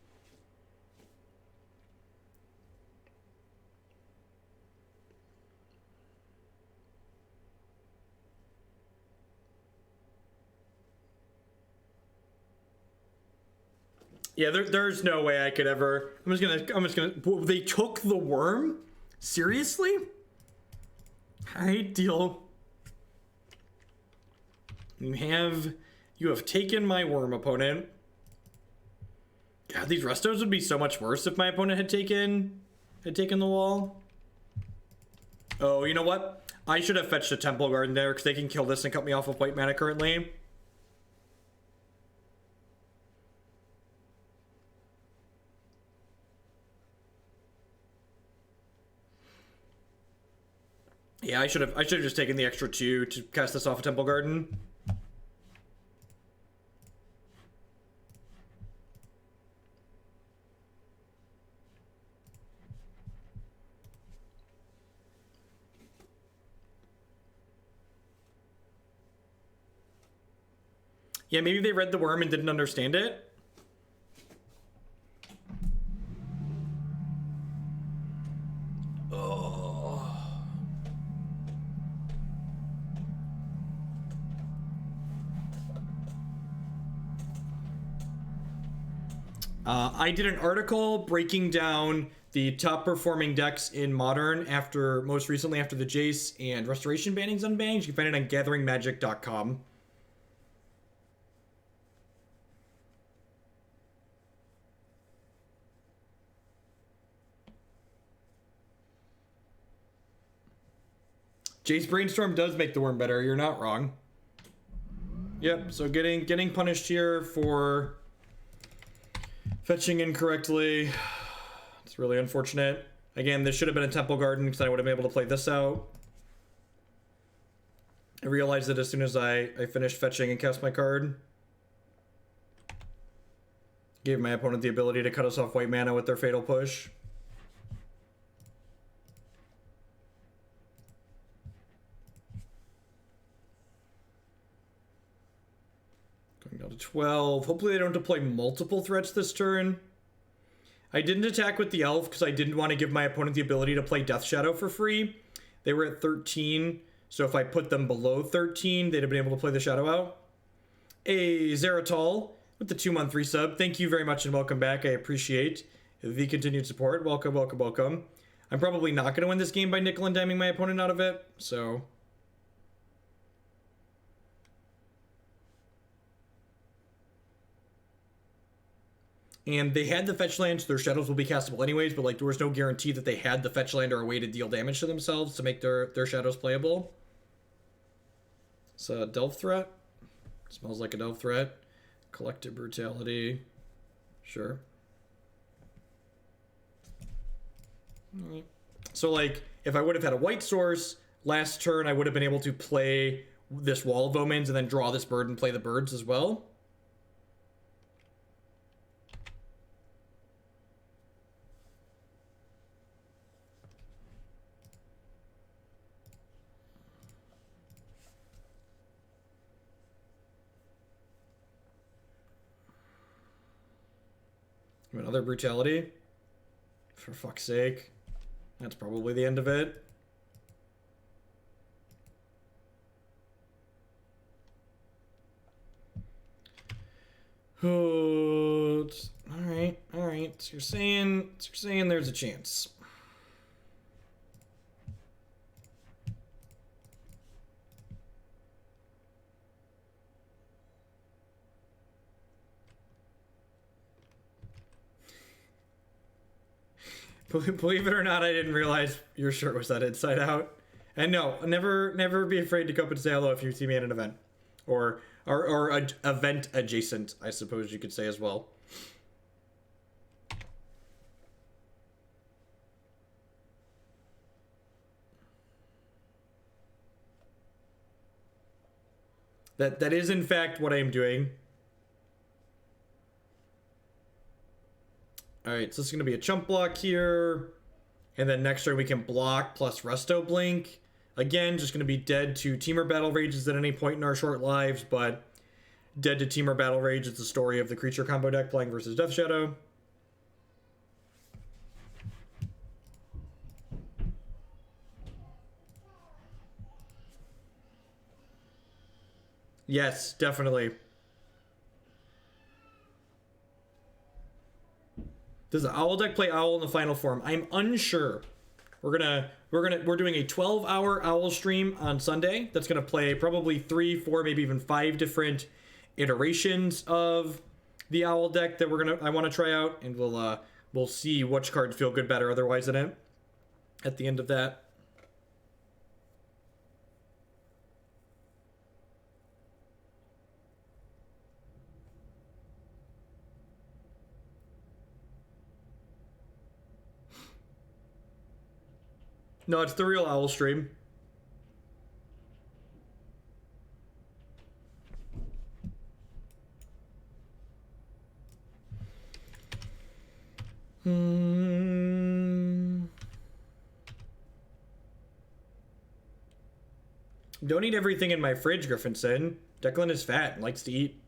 Yeah, there's no way I could ever. I'm just gonna. They took the worm? Seriously? Alright, deal. You have taken my worm, opponent. God, these restos would be so much worse if my opponent had taken the wall. Oh, you know what? I should have fetched a Temple Garden there because they can kill this and cut me off with white mana currently. Yeah, I should have just taken the extra 2 to cast this off a Temple Garden. Yeah, maybe they read the worm and didn't understand it. I did an article breaking down the top performing decks in Modern most recently after the Jace and Restoration bannings unbanned. You can find it on gatheringmagic.com. Jace Brainstorm does make the worm better. You're not wrong. Yep, so getting punished here for fetching incorrectly. It's really unfortunate. Again, this should have been a Temple Garden because I would have been able to play this out. I realized that as soon as I finished fetching and cast my card. Gave my opponent the ability to cut us off white mana with their Fatal Push. Going down to 12. Hopefully they don't deploy multiple threats this turn. I didn't attack with the Elf because I didn't want to give my opponent the ability to play Death Shadow for free. They were at 13, so if I put them below 13, they'd have been able to play the Shadow out. A Zeratal with the 2-month resub. Thank you very much and welcome back. I appreciate the continued support. Welcome, welcome, welcome. I'm probably not going to win this game by nickel and diming my opponent out of it, so... And they had the fetch land, so their shadows will be castable anyways, but like there was no guarantee that they had the fetch land or a way to deal damage to themselves to make their shadows playable. It's a Delve threat. Smells like a Delve threat. Collective Brutality. Sure. Alright. So like, if I would have had a white source, last turn I would have been able to play this Wall of Omens and then draw this bird and play the birds as well. Another Brutality? For fuck's sake. That's probably the end of it. Oh, alright, alright. So you're saying there's a chance. Believe it or not, I didn't realize your shirt was that inside out. And no, never be afraid to come up and say hello if you see me at an event. Or event adjacent, I suppose you could say as well. That is in fact what I am doing. Alright, so this is going to be a chump block here. And then next turn we can block plus Resto Blink. Again, just going to be dead to Teamer Battle Rages at any point in our short lives, but dead to Teamer Battle Rage is the story of the creature combo deck playing versus Death Shadow. Yes, definitely. Does the Owl deck play Owl in the final form? I'm unsure. We're doing a 12-hour Owl stream on Sunday. That's gonna play probably 3, 4, maybe even 5 different iterations of the Owl deck that I want to try out, and we'll see which cards feel good, better, otherwise in it at the end of that. No, it's the real Owl stream. Don't eat everything in my fridge, Griffinson. Declan is fat and likes to eat.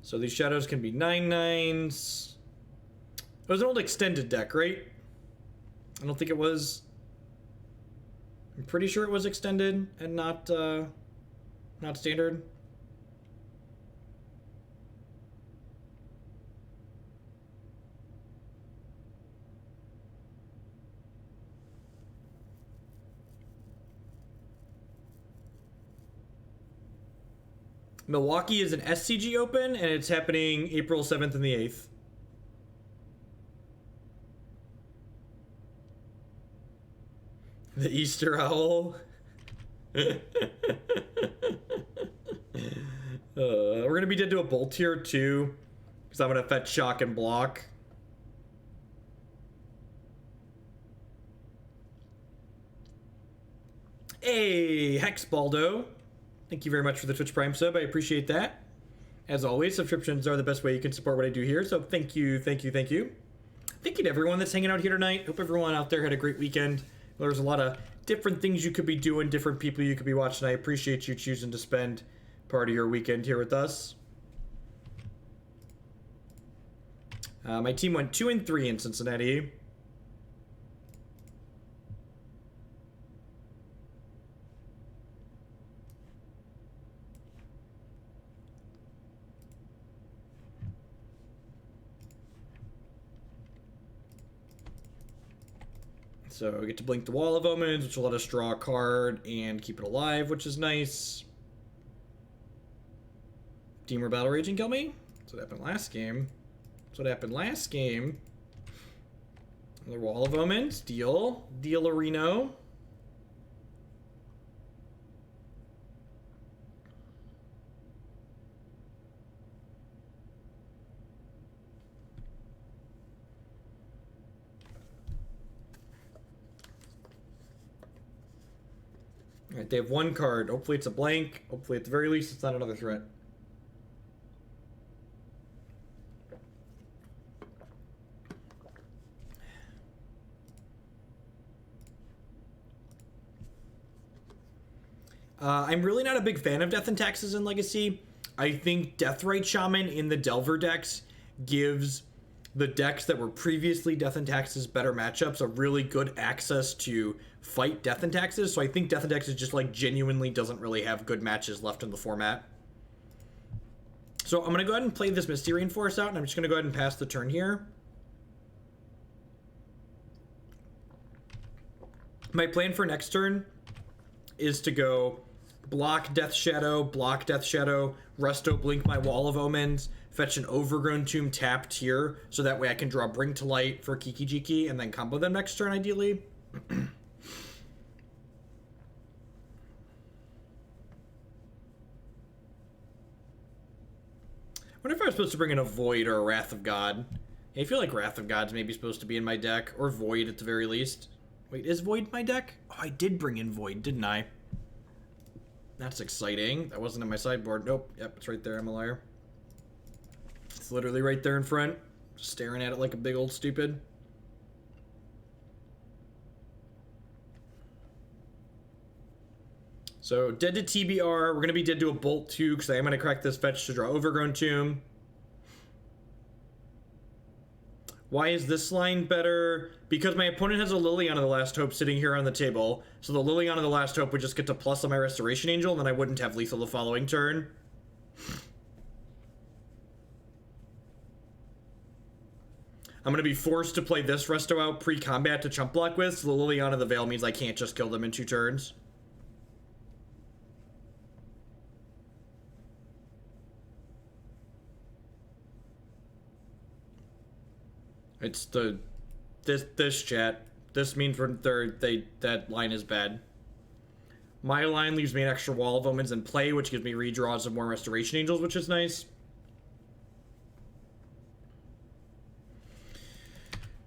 So these shadows can be 9/9s. It was an old extended deck, right? I don't think it was. I'm pretty sure it was extended and not standard. Milwaukee is an SCG Open, and it's happening April 7th and the 8th. The Easter Owl. We're gonna be dead to a Bolt here too, because I'm gonna fetch Shock and block. Hey, Hex Baldo. Thank you very much for the Twitch Prime sub. I appreciate that. As always, subscriptions are the best way you can support what I do here, so thank you, thank you, thank you. Thank you to everyone that's hanging out here tonight. Hope everyone out there had a great weekend. There's a lot of different things you could be doing, different people you could be watching. I appreciate you choosing to spend part of your weekend here with us. My team went 2-3 in Cincinnati. So we get to blink the Wall of Omens, which will let us draw a card and keep it alive, which is nice. Deemer Battle Raging kill me? That's what happened last game. That's what happened last game. The Wall of Omens, deal. Deal Areno. Alright, they have one card. Hopefully it's a blank. Hopefully at the very least it's not another threat. I'm really not a big fan of Death and Taxes in Legacy. I think Deathrite Shaman in the Delver decks gives the decks that were previously Death and Taxes better matchups a really good access to fight Death and Taxes. So I think Death and Taxes just like genuinely doesn't really have good matches left in the format. So I'm going to go ahead and play this Misty Rainforest out, and I'm just going to go ahead and pass the turn here. My plan for next turn is to go block Death Shadow, Resto, blink my Wall of Omens, fetch an Overgrown Tomb tapped here, so that way I can draw Bring to Light for Kiki-Jiki, and then combo them next turn, ideally. I wonder if I was supposed to bring in a Void or a Wrath of God. I feel like Wrath of God's maybe supposed to be in my deck, or Void at the very least. Wait, is Void my deck? Oh, I did bring in Void, didn't I? That's exciting. That wasn't in my sideboard. Nope. Yep, it's right there. I'm a liar. It's literally right there in front. Just staring at it like a big old stupid. So, dead to TBR. We're going to be dead to a Bolt too, because I am going to crack this fetch to draw Overgrown Tomb. Why is this line better? Because my opponent has a Liliana of the Last Hope sitting here on the table. So the Liliana of the Last Hope would just get to plus on my Restoration Angel, and then I wouldn't have lethal the following turn. I'm going to be forced to play this Resto out pre-combat to chump block with, so the Liliana of the Veil means I can't just kill them in 2 turns. It's the this chat. This means that line is bad. My line leaves me an extra Wall of Omens in play, which gives me redraws of more Restoration Angels, which is nice.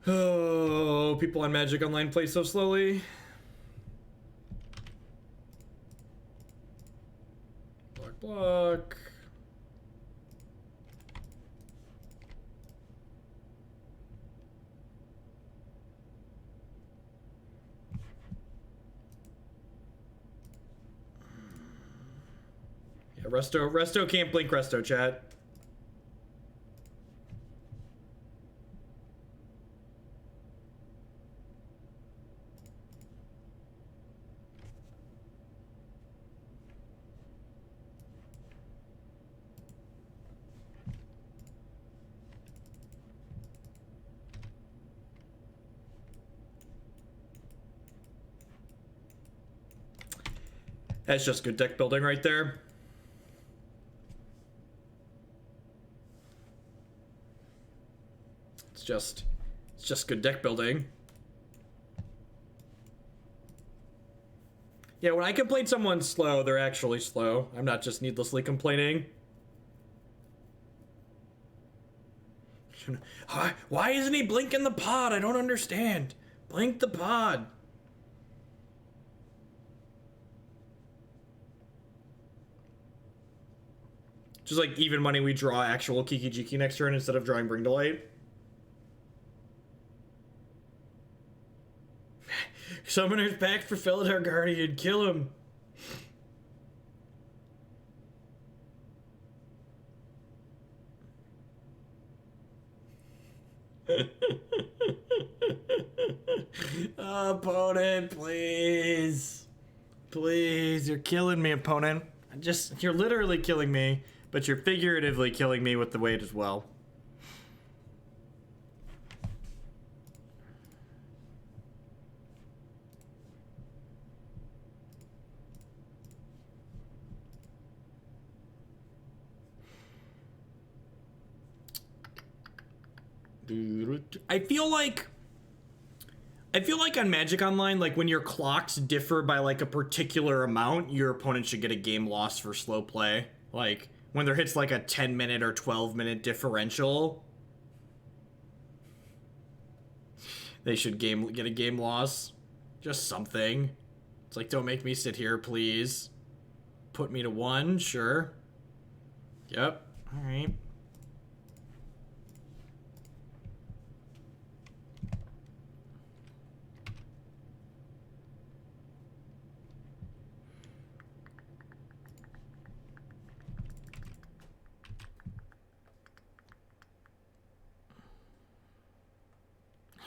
Oh, people on Magic Online play so slowly. Block. Resto can't blink Resto, chat. That's just good deck building right there. It's just good deck building. Yeah, when I complain someone's slow, they're actually slow. I'm not just needlessly complaining. Why isn't he blinking the pod? I don't understand. Blink the pod. Just like even money, we draw actual Kiki-Jiki next turn instead of drawing Bring to Light. Summoner's Pact for Felidar Guardian. Kill him. Opponent, please. Please, you're killing me, opponent. You're literally killing me, but you're figuratively killing me with the weight as well. I feel like on Magic Online, like when your clocks differ by like a particular amount, your opponent should get a game lost for slow play. Like when there hits like a 10-minute or 12-minute differential, they should get a game loss. Just something. It's like, don't make me sit here, please. Put me to 1, sure. Yep. All right.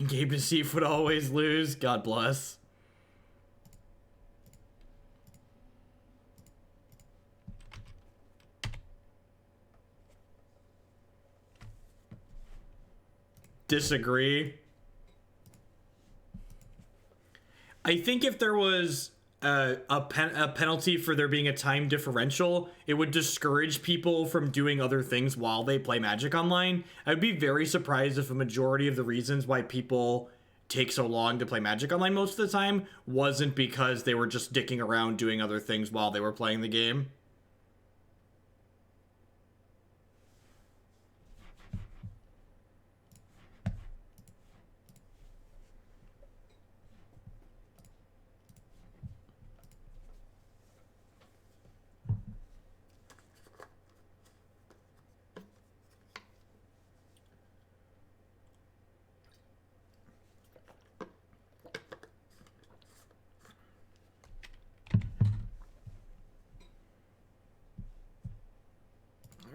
Gabe Deceiver would always lose. God bless. Disagree. I think if there was a penalty for there being a time differential, it would discourage people from doing other things while they play Magic Online. I would be very surprised if a majority of the reasons why people take so long to play Magic Online most of the time wasn't because they were just dicking around doing other things while they were playing the game.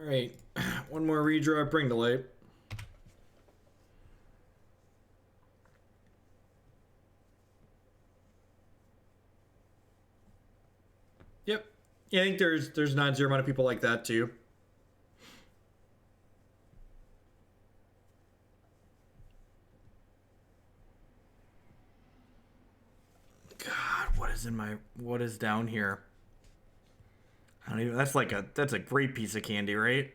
All right, one more redraw, bring to light. Yep. Yeah, I think there's non-zero amount of people like that too. God, what is down here? I don't even, that's a great piece of candy, right?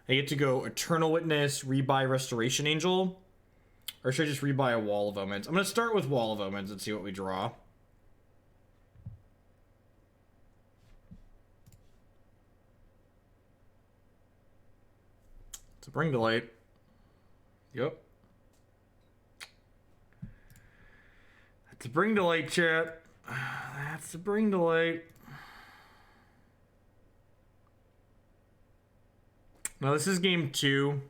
I get to go Eternal Witness, rebuy Restoration Angel, or should I just rebuy a Wall of Omens? I'm gonna start with Wall of Omens and see what we draw. It's a Bring to Light. Yep. That's a Bring to Light, chat. That's a Bring to Light. Now this is game 2.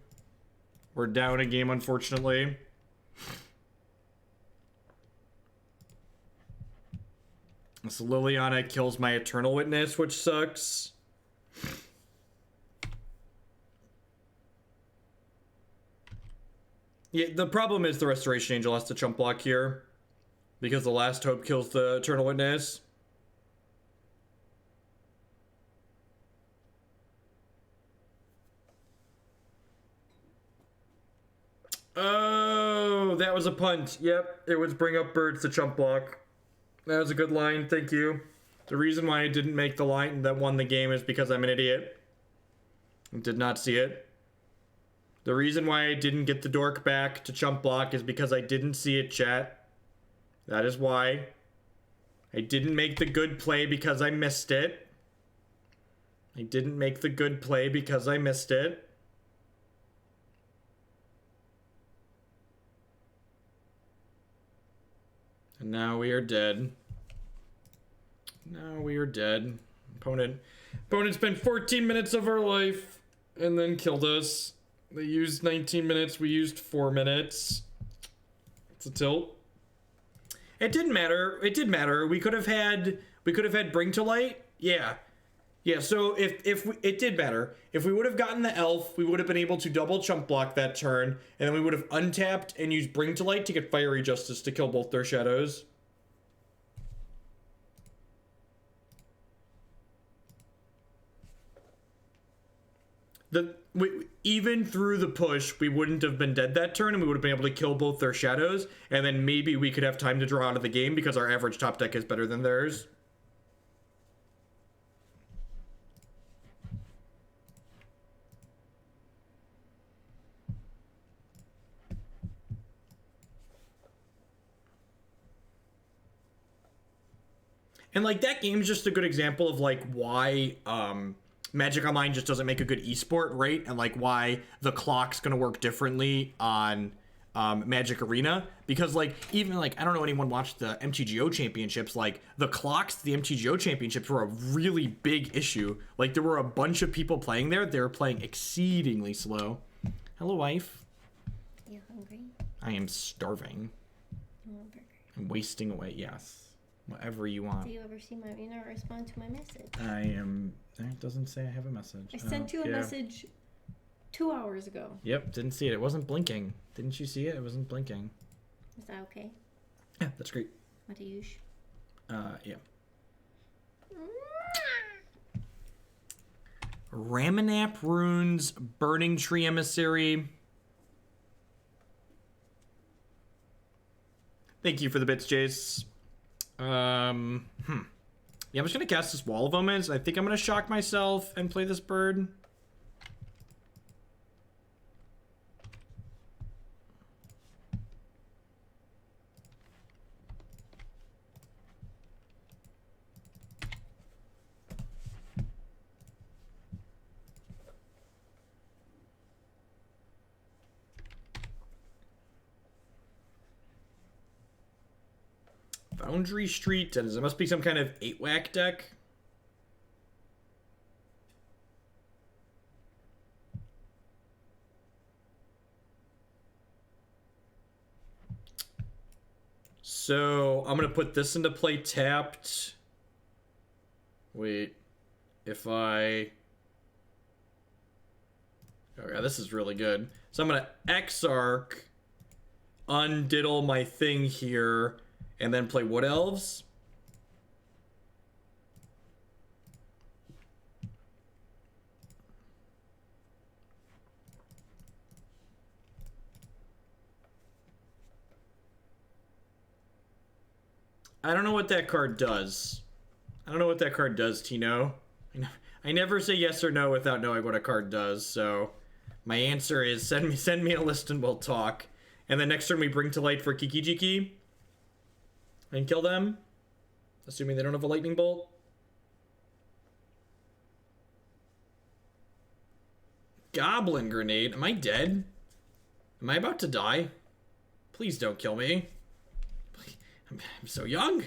We're down a game, unfortunately. This Liliana kills my Eternal Witness, which sucks. Yeah, the problem is the Restoration Angel has to chump block here, because the Last Hope kills the Eternal Witness. Oh, that was a punt. Yep, it was bring up birds to chump block. That was a good line, thank you. The reason why I didn't make the line that won the game is because I'm an idiot. I did not see it. The reason why I didn't get the dork back to chump block is because I didn't see it, chat. That is why. I didn't make the good play because I missed it. I didn't make the good play because I missed it. And now we are dead. Now we are dead. Opponent spent 14 minutes of our life and then killed us. They used 19 minutes. We used 4 minutes. It's a tilt. It didn't matter. It did matter. We could have had Bring to Light. Yeah. Yeah, so it did matter. If we would have gotten the elf, we would have been able to double chump block that turn, and then we would have untapped and used Bring to Light to get Fiery Justice to kill both their shadows. Even through the push, we wouldn't have been dead that turn, and we would have been able to kill both their shadows, and then maybe we could have time to draw out of the game because our average top deck is better than theirs. And like that game's just a good example of like why Magic Online just doesn't make a good esport, right? And like why the clock's gonna work differently on Magic Arena, because like even like I don't know anyone watched the MTGO championships, like the clocks to the MTGO championships were a really big issue. Like there were a bunch of people playing there, they were playing exceedingly slow. Hello, wife. You hungry? I am starving. You want a burger? I'm wasting away. Yes, whatever you want. Do you ever see my? You never respond to my message. I am. It doesn't say I have a message. I sent you a message 2 hours ago. Yep, didn't see it. It wasn't blinking. Didn't you see it? It wasn't blinking. Is that okay? Yeah, that's great. What do you? Yeah. Ramanap Runes, Burning Tree Emissary. Thank you for the bits, Jace. Yeah, I'm just gonna cast this Wall of Omens. I think I'm gonna shock myself and play this bird. Foundry Street, and it must be some kind of 8-whack deck. So I'm gonna put this into play tapped. Wait, if I... Oh yeah, this is really good. So I'm gonna Exarch, undiddle my thing here, and then play Wood Elves. I don't know what that card does. I don't know what that card does, Tino. I never say yes or no without knowing what a card does, so my answer is send me a list and we'll talk. And then next turn we bring to light for Kiki-Jiki and kill them, assuming they don't have a lightning bolt. Goblin Grenade. Am I dead? Am I about to die? Please don't kill me. I'm so young.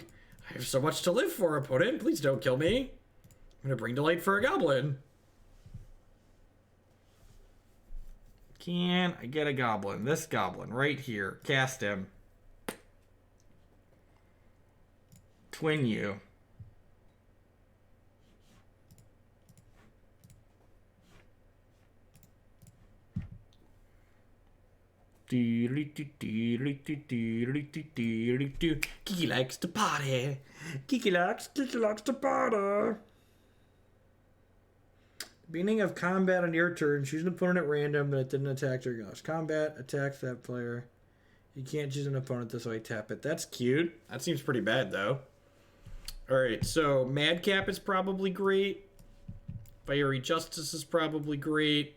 I have so much to live for, opponent. Please don't kill me. I'm gonna bring to light for a goblin. Can I get a goblin? This goblin right here. Cast him. Twin you. Kiki likes to party. Kiki likes to party. Beginning of combat on your turn, choose an opponent at random that didn't attack your ghost. Combat attacks that player. You can't choose an opponent this way, tap it. That's cute. That seems pretty bad, though. Alright, so Madcap is probably great. Fiery Justice is probably great.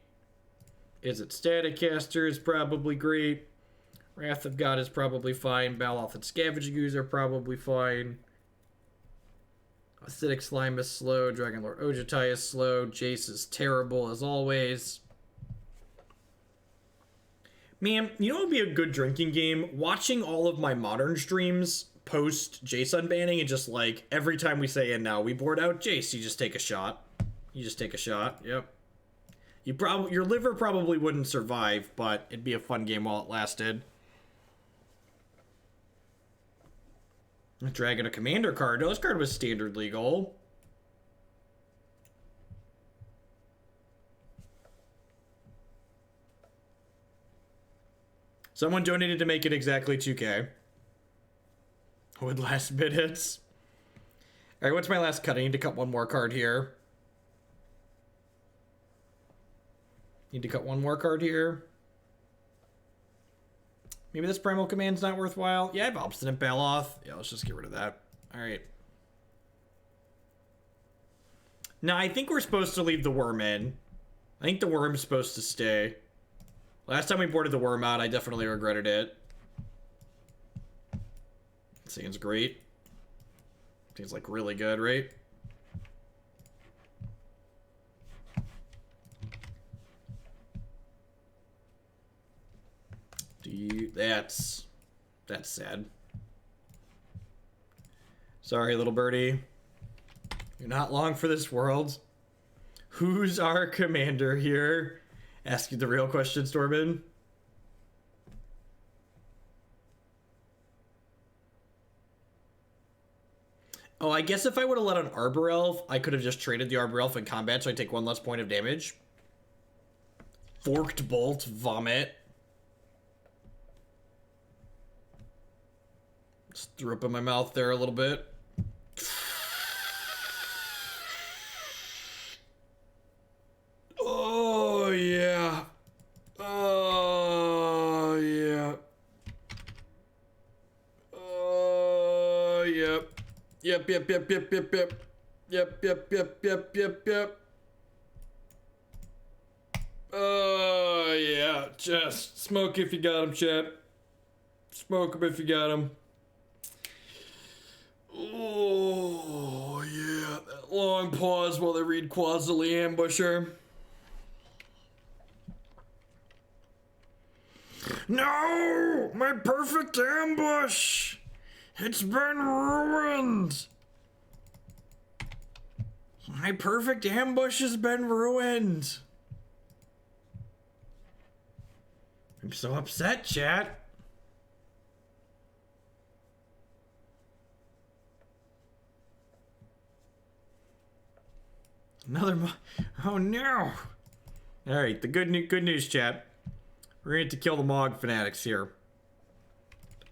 Izzet Staticaster is probably great. Wrath of God is probably fine. Baloth and Scavenging Ooze are probably fine. Acidic Slime is slow. Dragonlord Ojutai is slow. Jace is terrible as always. Man, you know what would be a good drinking game? Watching all of my modern streams post Jace unbanning and just like every time we say, and now we board out Jace, you just take a shot. You just take a shot. Yep. Your liver probably wouldn't survive, but it'd be a fun game while it lasted. Dragon a commander card. No, this card was standard legal. Someone donated to make it exactly 2K. Would last bid hits. Alright, what's my last cut? I need to cut one more card here. Need to cut one more card here. Maybe this Primal Command's not worthwhile. Yeah, I have Obstinate Baloth. Yeah, let's just get rid of that. Alright. Now, I think we're supposed to leave the worm in. I think the worm's supposed to stay. Last time we boarded the worm out, I definitely regretted it. Seems great. He's like really good, right? That's sad. Sorry, little birdie. You're not long for this world. Who's our commander here? Ask you the real question, Stormin. Oh, I guess if I would have let an Arbor Elf, I could have just traded the Arbor Elf in combat so I take 1 less point of damage. Forked Bolt, vomit. Just threw up in my mouth there a little bit. Oh, yeah. Oh, yeah. Oh, yep. Yep. Oh, yeah. Just smoke if you got him, chat. Smoke him if you got him. Oh, yeah. That long pause while they read Qasali Ambusher. No! My perfect ambush! It's been ruined! My perfect ambush has been ruined! I'm so upset, chat. Oh no! Alright, the good news, chat. We're going to kill the Mog Fanatics here.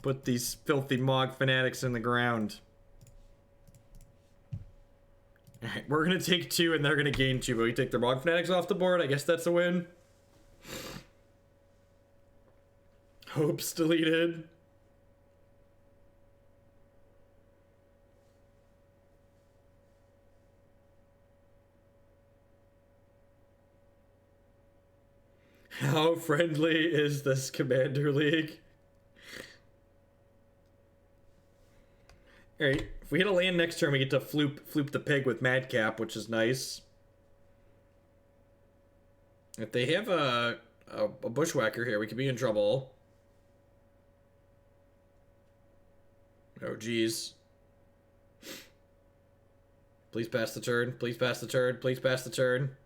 Put these filthy Mog Fanatics in the ground. Alright, we're going to take 2 and they're going to gain 2, but we take their Mog Fanatics off the board. I guess that's a win. Hopes deleted. How friendly is this Commander League? Alright, if we hit a land next turn, we get to floop the pig with Madcap, which is nice. If they have a Bushwhacker here, we could be in trouble. Oh, geez. Please pass the turn. Please pass the turn. Please pass the turn.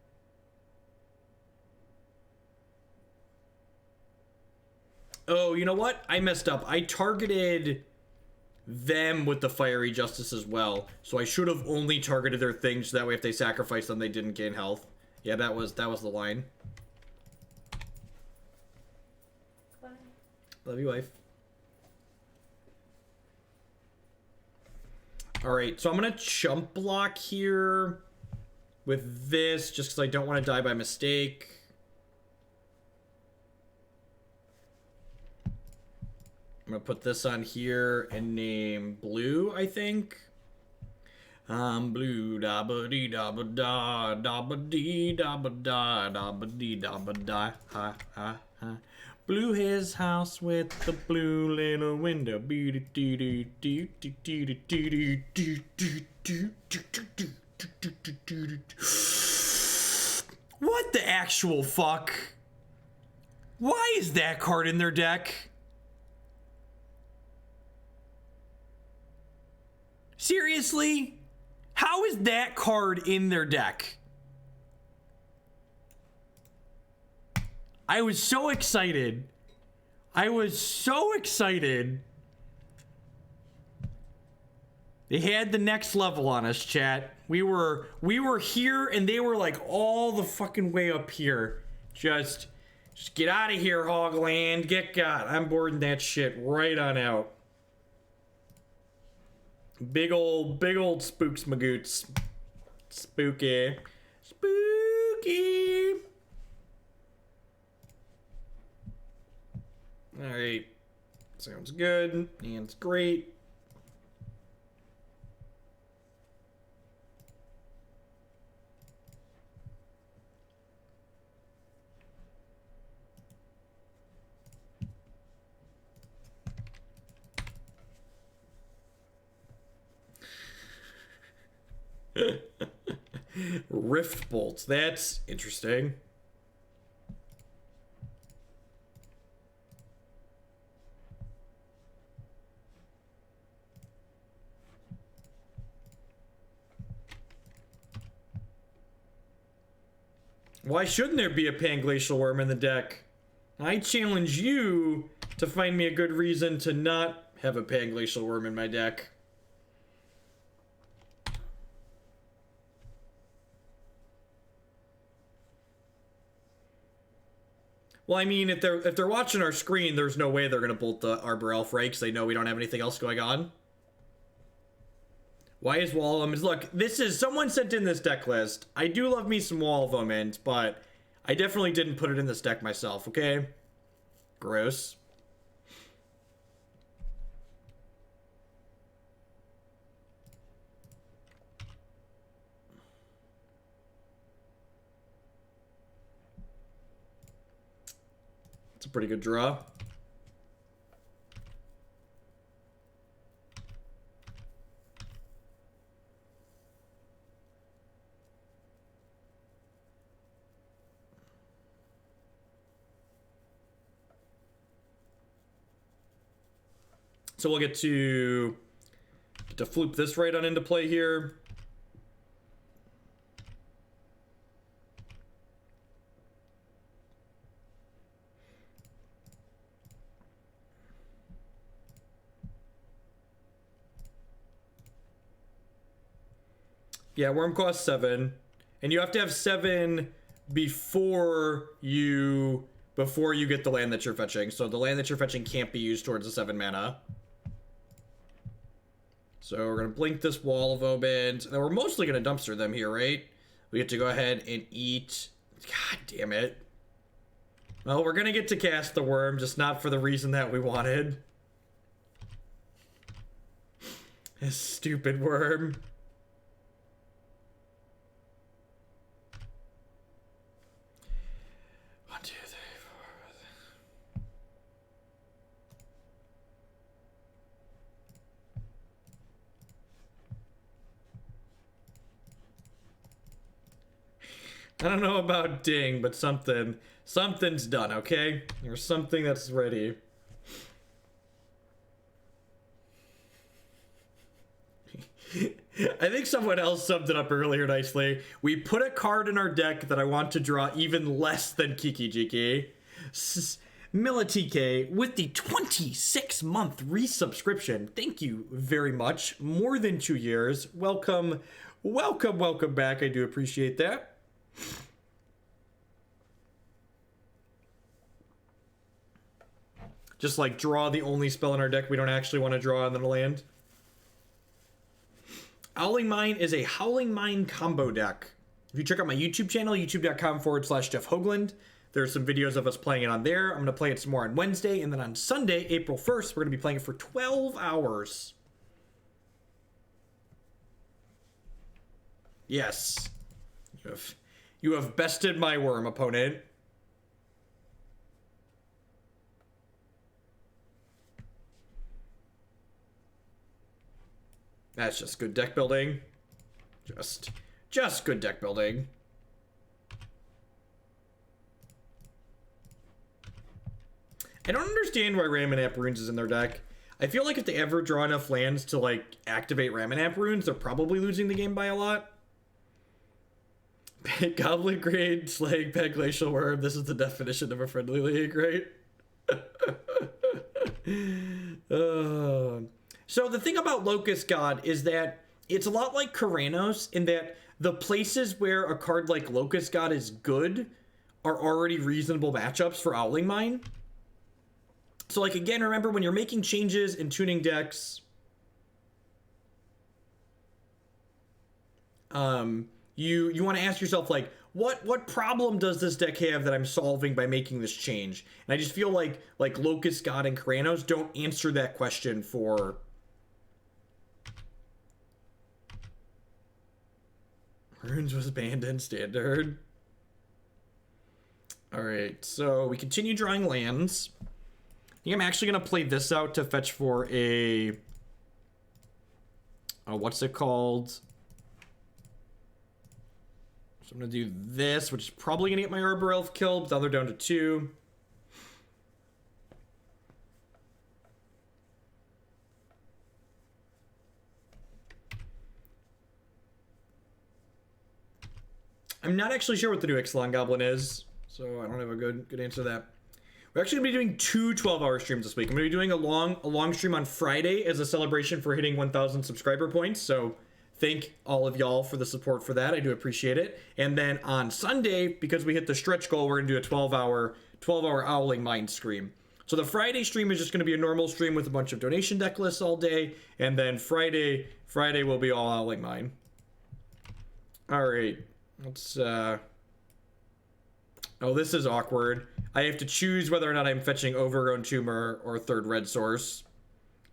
Oh, you know what? I messed up. I targeted them with the Fiery Justice as well. So I should have only targeted their things so that way if they sacrificed them, they didn't gain health. Yeah, that was the line. Bye. Love you, wife. Alright, so I'm going to chump block here with this just because I don't want to die by mistake. I'm gonna put this on here and name Blue, I think. Blue, da ba dee da ba da, da ba dee da ba da, da ba dee da ba da, ha ha ha. Blue his house with the blue little window. What the actual fuck? Why is that card in their deck? Seriously? How is that card in their deck? I was so excited. I was so excited. They had the next level on us, chat. We were here and they were like all the fucking way up here. Just get out of here, Hogland. Get got. I'm boarding that shit right on out. Big old spooks magoots. Spooky. Spooky. Alright. Sounds good. And it's great. Rift Bolt. That's interesting. Why shouldn't there be a Panglacial Wurm in the deck? I challenge you to find me a good reason to not have a Panglacial Wurm in my deck. Well, I mean, if they're watching our screen, there's no way they're gonna bolt the Arbor Elf, right? Because they know we don't have anything else going on. Why is Wall of Omens? Look, this is... Someone sent in this deck list. I do love me some Wall of Omens, but I definitely didn't put it in this deck myself, okay? Gross. It's a pretty good draw. So we'll get to floop this right on into play here. Yeah, Wurm costs 7. And you have to have 7 before you get the land that you're fetching. So the land that you're fetching can't be used towards the 7 mana. So we're going to blink this Wall of Omens. And then we're mostly going to dumpster them here, right? We get to go ahead and eat... God damn it. Well, we're going to get to cast the Wurm, just not for the reason that we wanted. This stupid Wurm. I don't know about ding, but something's done, okay? There's something that's ready. I think someone else summed it up earlier nicely. We put a card in our deck that I want to draw even less than Kiki-Jiki. Militike with the 26-month resubscription. Thank you very much. More than 2 years. Welcome, welcome, welcome back. I do appreciate that. Just like draw the only spell in our deck we don't actually want to draw on the land. Howling Mine is a Howling Mine combo deck. If you check out my YouTube channel, youtube.com/Jeff Hoagland, there's some videos of us playing it on there. I'm going to play it some more on Wednesday, and then on Sunday, April 1st, we're going to be playing it for 12 hours. Yes. You have bested my Wurm, opponent. That's just good deck building. Just good deck building. I don't understand why Ramanap Runes is in their deck. I feel like if they ever draw enough lands to, like, activate Ramanap Runes, they're probably losing the game by a lot. Goblin Grade, Slag, Panglacial Wurm. This is the definition of a friendly league, right? So the thing about Locust God is that it's a lot like Karanos in that the places where a card like Locust God is good are already reasonable matchups for Howling Mine. So, like, again, remember when you're making changes in tuning decks, you want to ask yourself, like, what problem does this deck have that I'm solving by making this change? And I just feel like Locust God and Karanos don't answer that question for... Runes was banned in Standard. Alright, so we continue drawing lands. I think I'm actually going to play this out to fetch for a... what's it called? So I'm going to do this, which is probably going to get my Arbor Elf killed. Now they're down to 2. I'm not actually sure what the new Ixalan Goblin is, so I don't have a good answer to that. We're actually going to be doing 2 12-hour streams this week. I'm going to be doing a long stream on Friday as a celebration for hitting 1,000 subscriber points, so thank all of y'all for the support for that. I do appreciate it. And then on Sunday, because we hit the stretch goal, we're going to do a 12-hour Owling Mind stream. So the Friday stream is just going to be a normal stream with a bunch of donation deck lists all day, and then Friday will be all Owling Mind. All right. Let's, oh, this is awkward. I have to choose whether or not I'm fetching Overgrown Tomb or third red source.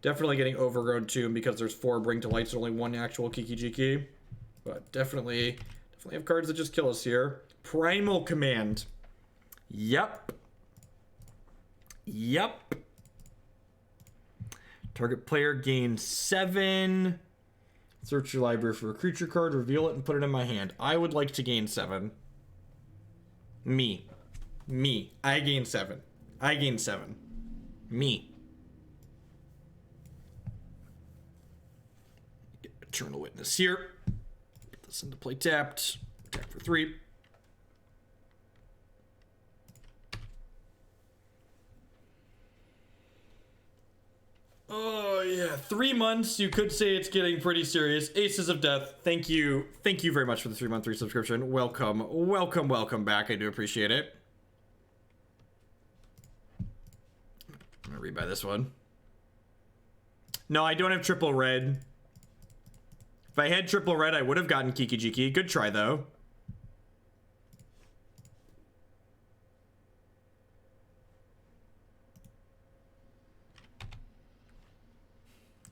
Definitely getting Overgrown Tomb because there's 4 Bring to Lights, only 1 actual Kiki-Jiki. But definitely have cards that just kill us here. Primal Command. Yep. Target player gains 7. Search your library for a creature card, reveal it, and put it in my hand. I would like to gain 7. Me. I gain 7. Me. Get Eternal Witness here. Get this into play tapped. Attack for 3. Oh, yeah. 3 months. You could say it's getting pretty serious. Aces of Death. Thank you. Thank you very much for the 3-month resubscription. Welcome back. I do appreciate it. I'm going to rebuy this one. No, I don't have triple red. If I had triple red, I would have gotten Kiki-Jiki. Good try, though.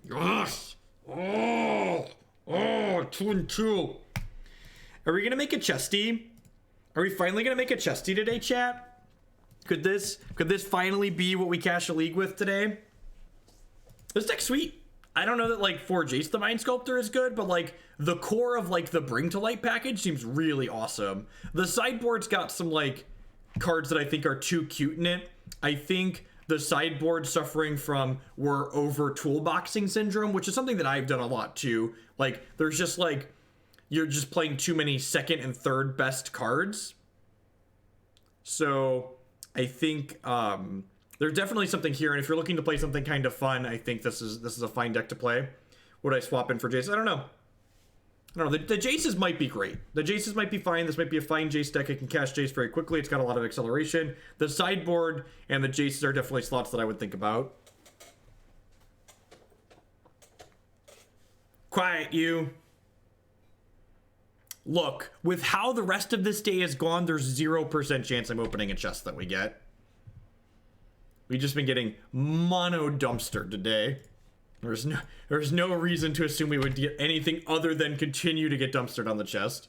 Yes! Oh, 2 and 2. Are we gonna make a chesty? Are we finally gonna make a chesty today, chat? Could this finally be what we cash a league with today? This deck's sweet. I don't know that like for Jace the Mind Sculptor is good, but like the core of like the Bring to Light package seems really awesome. The sideboard's got some like cards that I think are too cute in it. I think the sideboard suffering from we're over toolboxing syndrome, which is something that I've done a lot too. Like there's just like you're just playing too many second and third best cards. So I think there's definitely something here, and if you're looking to play something kind of fun, I think this is a fine deck to play. Would I swap in for Jace? I don't know. The Jaces might be great. The Jaces might be fine. This might be a fine Jace deck. I can cast Jace very quickly. It's got a lot of acceleration. The sideboard and the Jaces are definitely slots that I would think about. Quiet, you. Look, with how the rest of this day has gone, there's 0% chance I'm opening a chest that we get. We've just been getting mono dumpstered today. There's no reason to assume we would get anything other than continue to get dumpstered on the chest.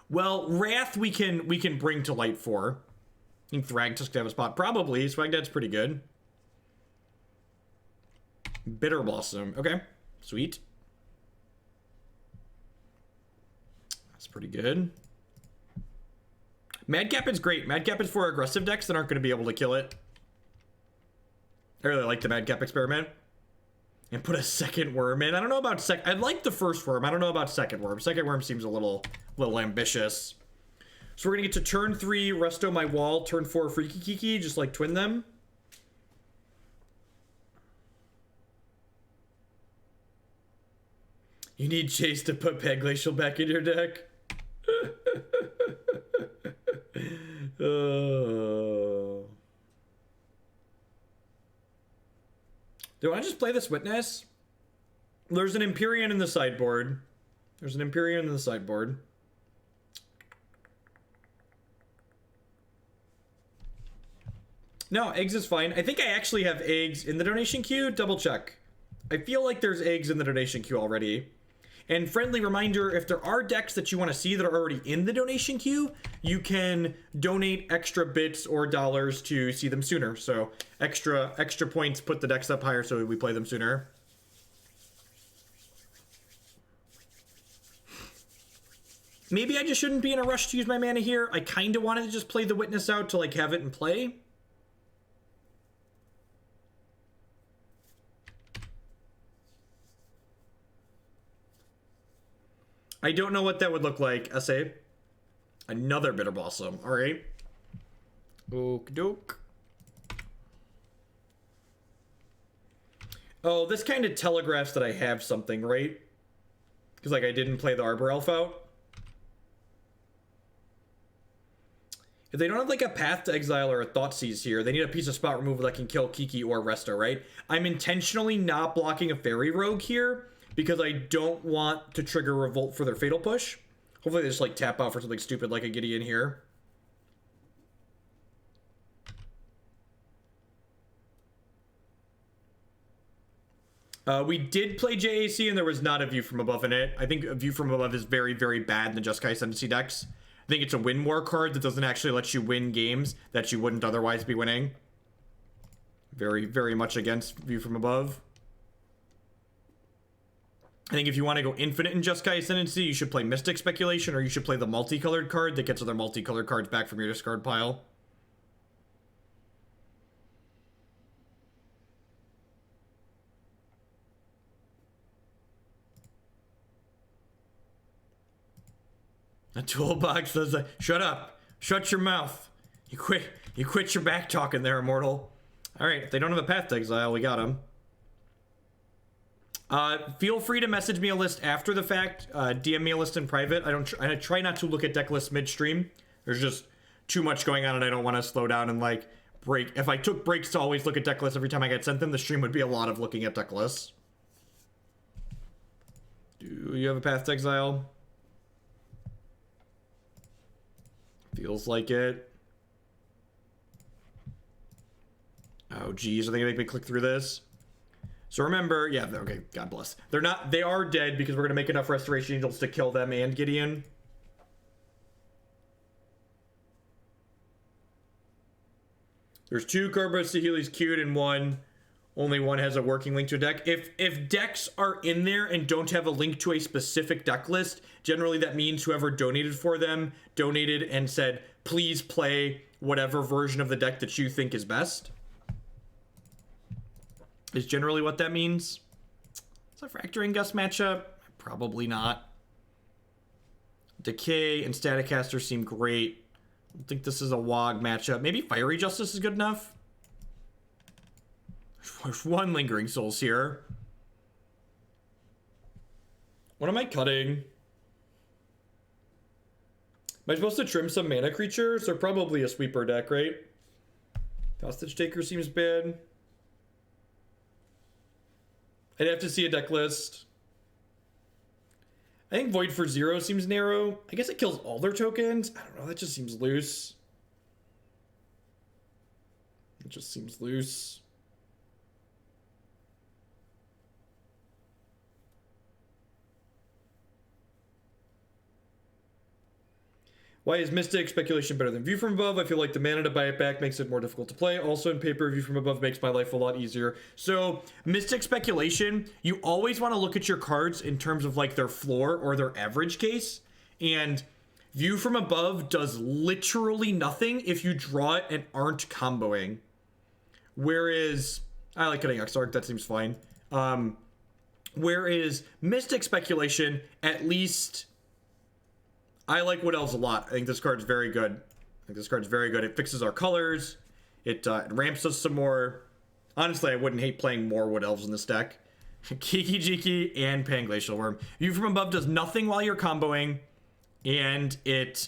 Well, Wrath we can bring to light for. I think Thragtusk to have a spot. Probably. Swagdad's pretty good. Bitter Blossom. Okay. Sweet. That's pretty good. Madcap is great. Madcap is for aggressive decks that aren't going to be able to kill it. I really like the Madcap Experiment. And put a second worm in. I don't know about I like the first worm. I don't know about second worm. Second worm seems a little ambitious. So we're going to get to turn 3, resto my wall. Turn 4, Freaky Kiki. Just like twin them. You need Jace to put Panglacial back in your deck. Oh. Do I just play this Witness? There's an Emperion in the sideboard. No, eggs is fine. I think I actually have eggs in the donation queue. Double check. I feel like there's eggs in the donation queue already. And friendly reminder, if there are decks that you want to see that are already in the donation queue, you can donate extra bits or dollars to see them sooner. So extra points put the decks up higher so we play them sooner. Maybe I just shouldn't be in a rush to use my mana here. I kind of wanted to just play the Witness out to like have it in play. I don't know what that would look like. SA. Another Bitter Blossom. All right. Okie doke. Oh, this kind of telegraphs that I have something, right? Because, like, I didn't play the Arbor Elf out. If they don't have, like, a Path to Exile or a Thoughtseize here, they need a piece of spot removal that can kill Kiki or Resto, right? I'm intentionally not blocking a Fairy Rogue here because I don't want to trigger Revolt for their Fatal Push. Hopefully they just, like, tap out for something stupid like a Gideon here. We did play JAC, and there was not a View from Above in it. I think a View from Above is very, very bad in the Jeskai Ascendancy decks. I think it's a win more card that doesn't actually let you win games that you wouldn't otherwise be winning. Very, very much against View from Above. I think if you want to go infinite in Jeskai Ascendancy, you should play Mystic Speculation, or you should play the multicolored card that gets other multicolored cards back from your discard pile. A toolbox says, shut up. Shut your mouth. You quit your back talking there, Immortal. All right, if they don't have a Path to Exile, we got them. Feel free to message me a list after the fact. DM me a list in private. I try not to look at deck lists midstream. There's just too much going on, and I don't want to slow down and like break. If I took breaks to always look at deck lists every time I get sent them, the stream would be a lot of looking at deck lists. Do you have a Path to Exile? Feels like it. Oh, geez. Are they gonna make me click through this? So remember, yeah, okay, God bless. They are dead because we're gonna make enough Restoration Angels to kill them and Gideon. There's 2 Carbos Saheeli's queued and only one has a working link to a deck. If decks are in there and don't have a link to a specific deck list, generally that means whoever donated for them donated and said, please play whatever version of the deck that you think is best. Is generally what that means. Is a Fracturing Gust matchup? Probably not. Decay and Staticaster seem great. I don't think this is a WOG matchup. Maybe Fiery Justice is good enough. There's 1 Lingering Souls here. What am I cutting? Am I supposed to trim some mana creatures? They're probably a sweeper deck, right? Hostage Taker seems bad. I'd have to see a deck list. I think Void for 0 seems narrow. I guess it kills all their tokens. I don't know, that just seems loose. It just seems loose. Why is Mystic Speculation better than View from Above? I feel like the mana to buy it back makes it more difficult to play. Also, in paper, View from Above makes my life a lot easier. So, Mystic Speculation, you always want to look at your cards in terms of like their floor or their average case. And View from Above does literally nothing if you draw it and aren't comboing. Whereas, I like cutting Exarch, that seems fine. Whereas Mystic Speculation, at least... I like Wood Elves a lot. I think this card's very good. It fixes our colors. It ramps us some more. Honestly, I wouldn't hate playing more Wood Elves in this deck. Kiki-Jiki and Panglacial Wurm. View from Above does nothing while you're comboing, and it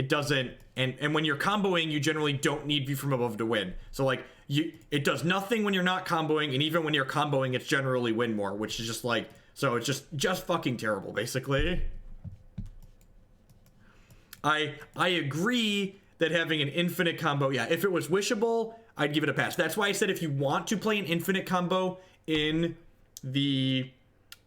doesn't. And when you're comboing, you generally don't need View from Above to win. So like it does nothing when you're not comboing, and even when you're comboing, it's generally win more, which is just like so. It's just fucking terrible, basically. I agree that having an infinite combo, yeah, if it was wishable, I'd give it a pass. That's why I said if you want to play an infinite combo in the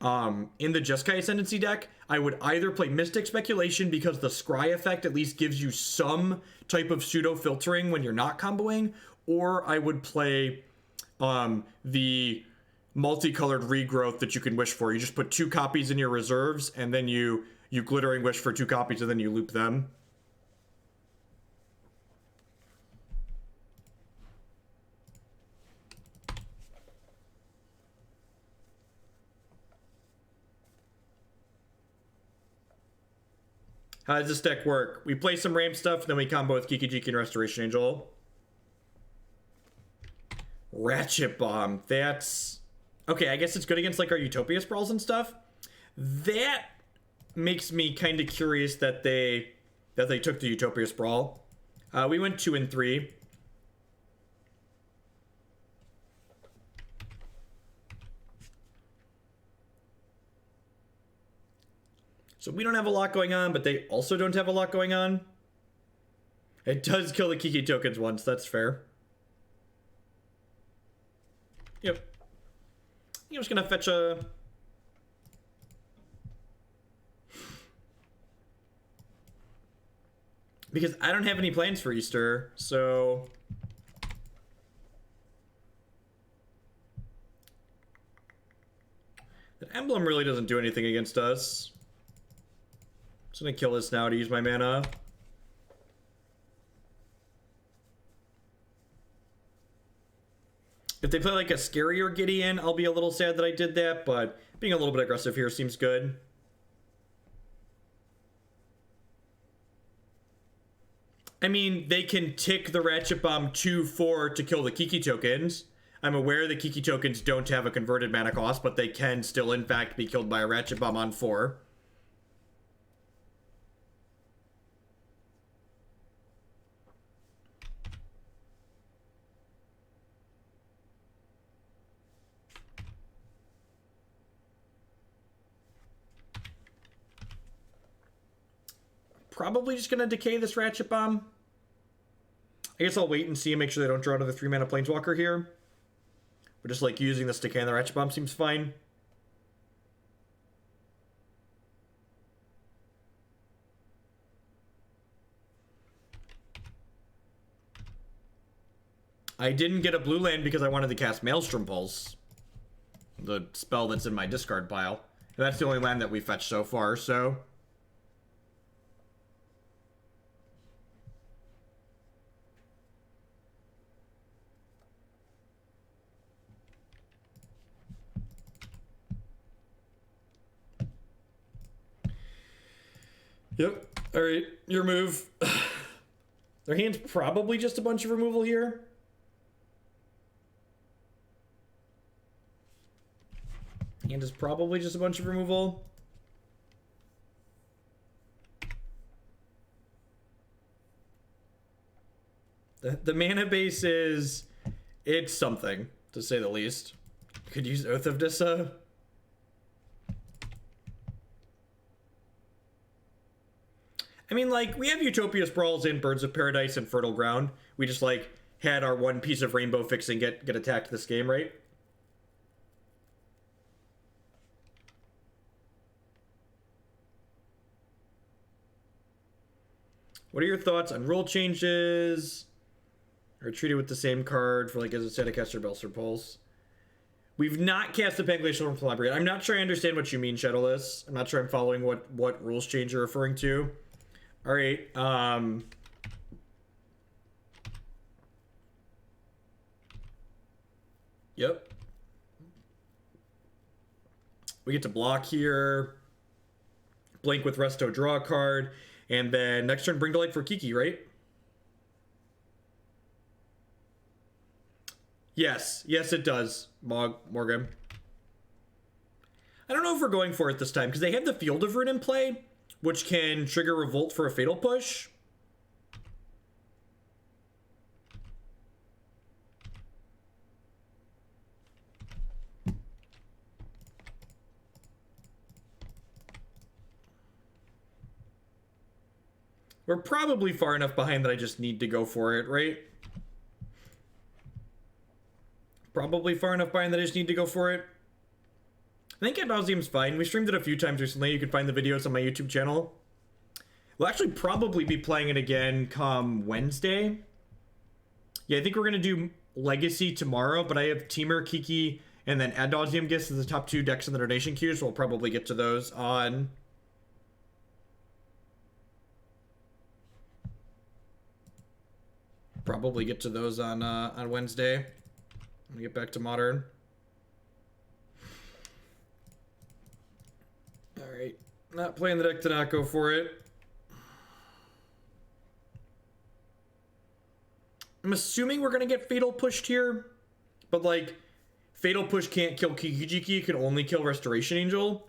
Jeskai Ascendancy deck, I would either play Mystic Speculation because the Scry effect at least gives you some type of pseudo filtering when you're not comboing, or I would play the multicolored regrowth that you can wish for. You just put 2 copies in your reserves, and then you you Glittering Wish for 2 copies and then you loop them. How does this deck work? We play some ramp stuff, then we combo with Kiki-Jiki and Restoration Angel. Ratchet Bomb. That's... Okay, I guess it's good against, like, our Utopia Sprawls and stuff. That makes me kind of curious that they took the Utopia Sprawl. We went 2 and 3. So we don't have a lot going on, but they also don't have a lot going on. It does kill the Kiki tokens once, that's fair. Yep. I'm just gonna fetch a... Because I don't have any plans for Easter, so... The emblem really doesn't do anything against us. I'm gonna kill this now to use my mana. If they play like a scarier Gideon, I'll be a little sad that I did that, but being a little bit aggressive here seems good. I mean, they can tick the Ratchet Bomb 2/4 to kill the Kiki tokens. I'm aware the Kiki tokens don't have a converted mana cost, but they can still in fact be killed by a Ratchet Bomb on 4. Probably just gonna decay this Ratchet Bomb. I guess I'll wait and see and make sure they don't draw another 3-mana Planeswalker here. But just like using this decay on the Ratchet Bomb seems fine. I didn't get a blue land because I wanted to cast Maelstrom Pulse, the spell that's in my discard pile. And that's the only land that we fetched so far, so... Yep. All right, your move. Their hand's probably just a bunch of removal here. Hand is probably just a bunch of removal. The mana base is... It's something, to say the least. Could use Oath of Nissa. I mean, like, we have Utopia Sprawls in Birds of Paradise and Fertile Ground. We just, like, had our one piece of rainbow fixing get attacked this game, right? What are your thoughts on rule changes? Or treated with the same card for, like, Izzet Staticaster, Maelstrom Pulse. We've not cast the Panglacial Wurm. I'm not sure I understand what you mean, Shadowless. I'm not sure I'm following what rules change you're referring to. All right, Yep. We get to block here. Blink with Resto, draw a card. And then next turn, bring to light for Kiki, right? Yes. Yes, it does, Morgan. I don't know if we're going for it this time, because they have the Field of Ruin in play, which can trigger Revolt for a Fatal Push. We're probably far enough behind that I just need to go for it, right? Probably far enough behind that I just need to go for it. I think Ad-Nauseum's fine. We streamed it a few times recently. You can find the videos on my YouTube channel. We'll actually probably be playing it again come Wednesday. Yeah, I think we're going to do Legacy tomorrow, but I have Temur, Kiki, and then Ad-Nauseum Gifts as the top 2 decks in the donation queue, so we'll probably get to those on Probably get to those on Wednesday. I'm gonna get back to Modern. Alright. Not playing the deck to not go for it. I'm assuming we're gonna get Fatal Pushed here. But like, Fatal Push can't kill Kiki-Jiki, it can only kill Restoration Angel.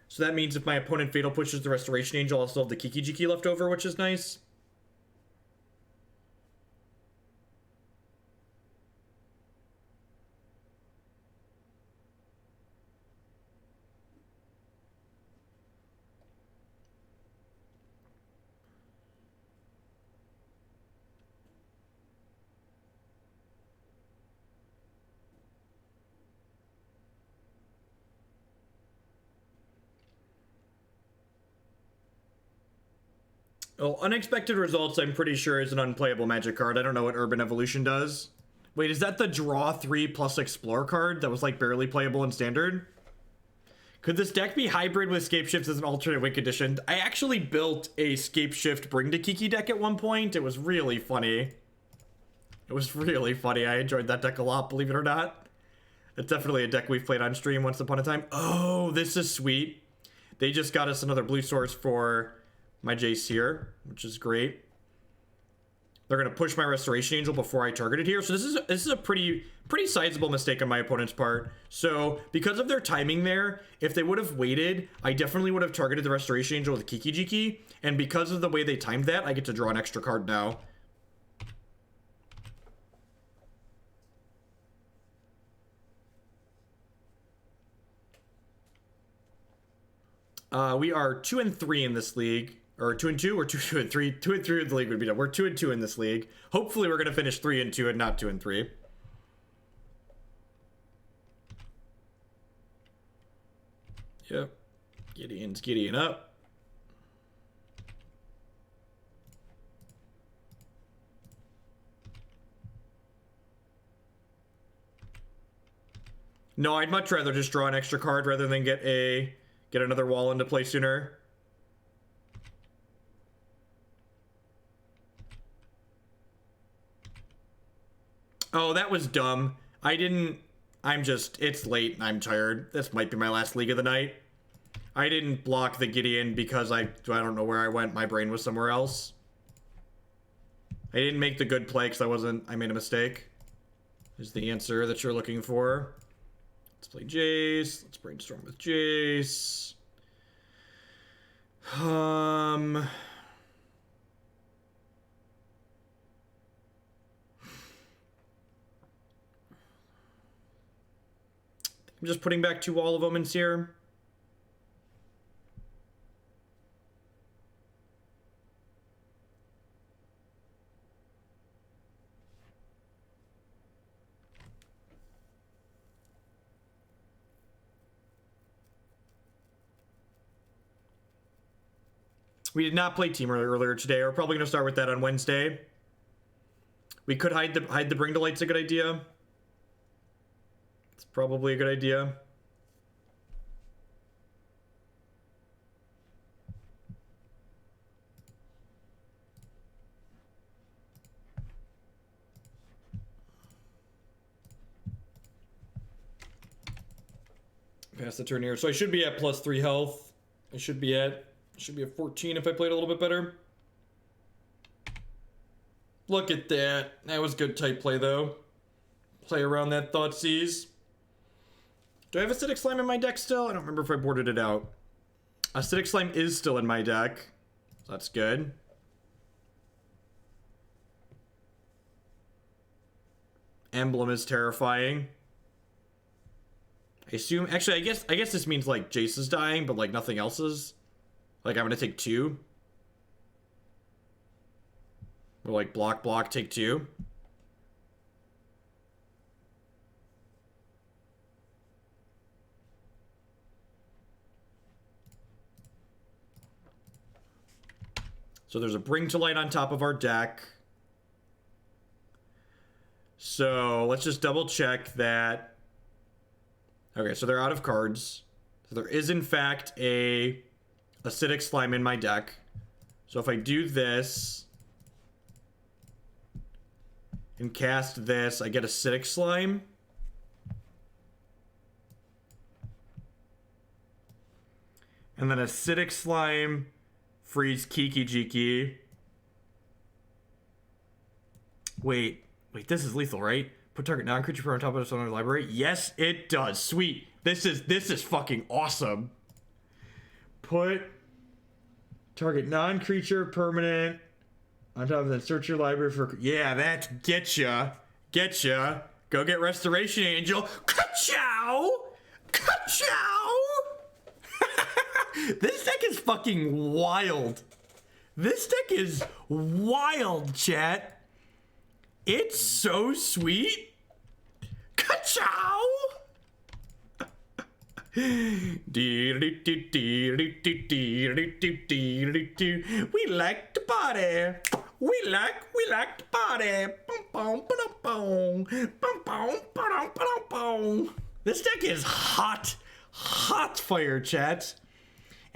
So that means if my opponent Fatal Pushes the Restoration Angel, I'll still have the Kiki-Jiki left over, which is nice. Oh, Unexpected Results, I'm pretty sure, is an unplayable Magic card. I don't know what Urban Evolution does. Wait, is that the draw 3 plus Explore card that was like barely playable in Standard? Could this deck be hybrid with Scapeshift as an alternate win condition? I actually built a Scapeshift Bring to Kiki deck at one point. It was really funny. It was really funny. I enjoyed that deck a lot, believe it or not. It's definitely a deck we've played on stream once upon a time. Oh, this is sweet. They just got us another blue source for my Jace here, which is great. They're gonna push my Restoration Angel before I target it here. So this is a pretty sizable mistake on my opponent's part. So because of their timing there, if they would have waited, I definitely would have targeted the Restoration Angel with Kiki-Jiki. And because of the way they timed that, I get to draw an extra card now. We are 2-3 in this league. Or 2-2, or 2-3. 2-3 in the league would be done. We're 2-2 in this league. Hopefully, we're gonna finish 3-2 and not 2-3. Yep. Gideon's Gideon up. No, I'd much rather just draw an extra card rather than get another wall into play sooner. Oh, that was dumb. It's late and I'm tired. This might be my last league of the night. I didn't block the Gideon because I don't know where I went. My brain was somewhere else. I didn't make the good play because I made a mistake. Is the answer that you're looking for. Let's play Jace. Let's brainstorm with Jace. I'm just putting back 2 Wall of Omens here. We did not play Team earlier today. We're probably going to start with that on Wednesday. We could hide the Bring to Light's a good idea. It's probably a good idea. Pass the turn here. So I should be at +3 health. I should be at 14 if I played a little bit better. Look at that. That was good type play though. Play around that Thoughtseize. Do I have Acidic Slime in my deck still? I don't remember if I boarded it out. Acidic Slime is still in my deck. So that's good. Emblem is terrifying. I assume, actually, I guess this means like Jace is dying, but like nothing else is. Like I'm gonna take 2. Or like block, take 2. So there's a Bring to Light on top of our deck. So let's just double check that. Okay, so they're out of cards. So there is in fact a Acidic Slime in my deck. So if I do this, and cast this, I get Acidic Slime. And then Acidic Slime frees Kiki-Jiki. Wait, this is lethal, right? Put target non-creature on top of its own library. Yes, it does. Sweet. This is fucking awesome. Put target non-creature permanent on top of that. Search your library for. Yeah, that's getcha. Go get Restoration Angel. Ka-chow! Ka-chow! This deck is fucking wild. This deck is wild, chat. It's so sweet. Ka-chow! We like to party. We like to party. This deck is hot fire, chat.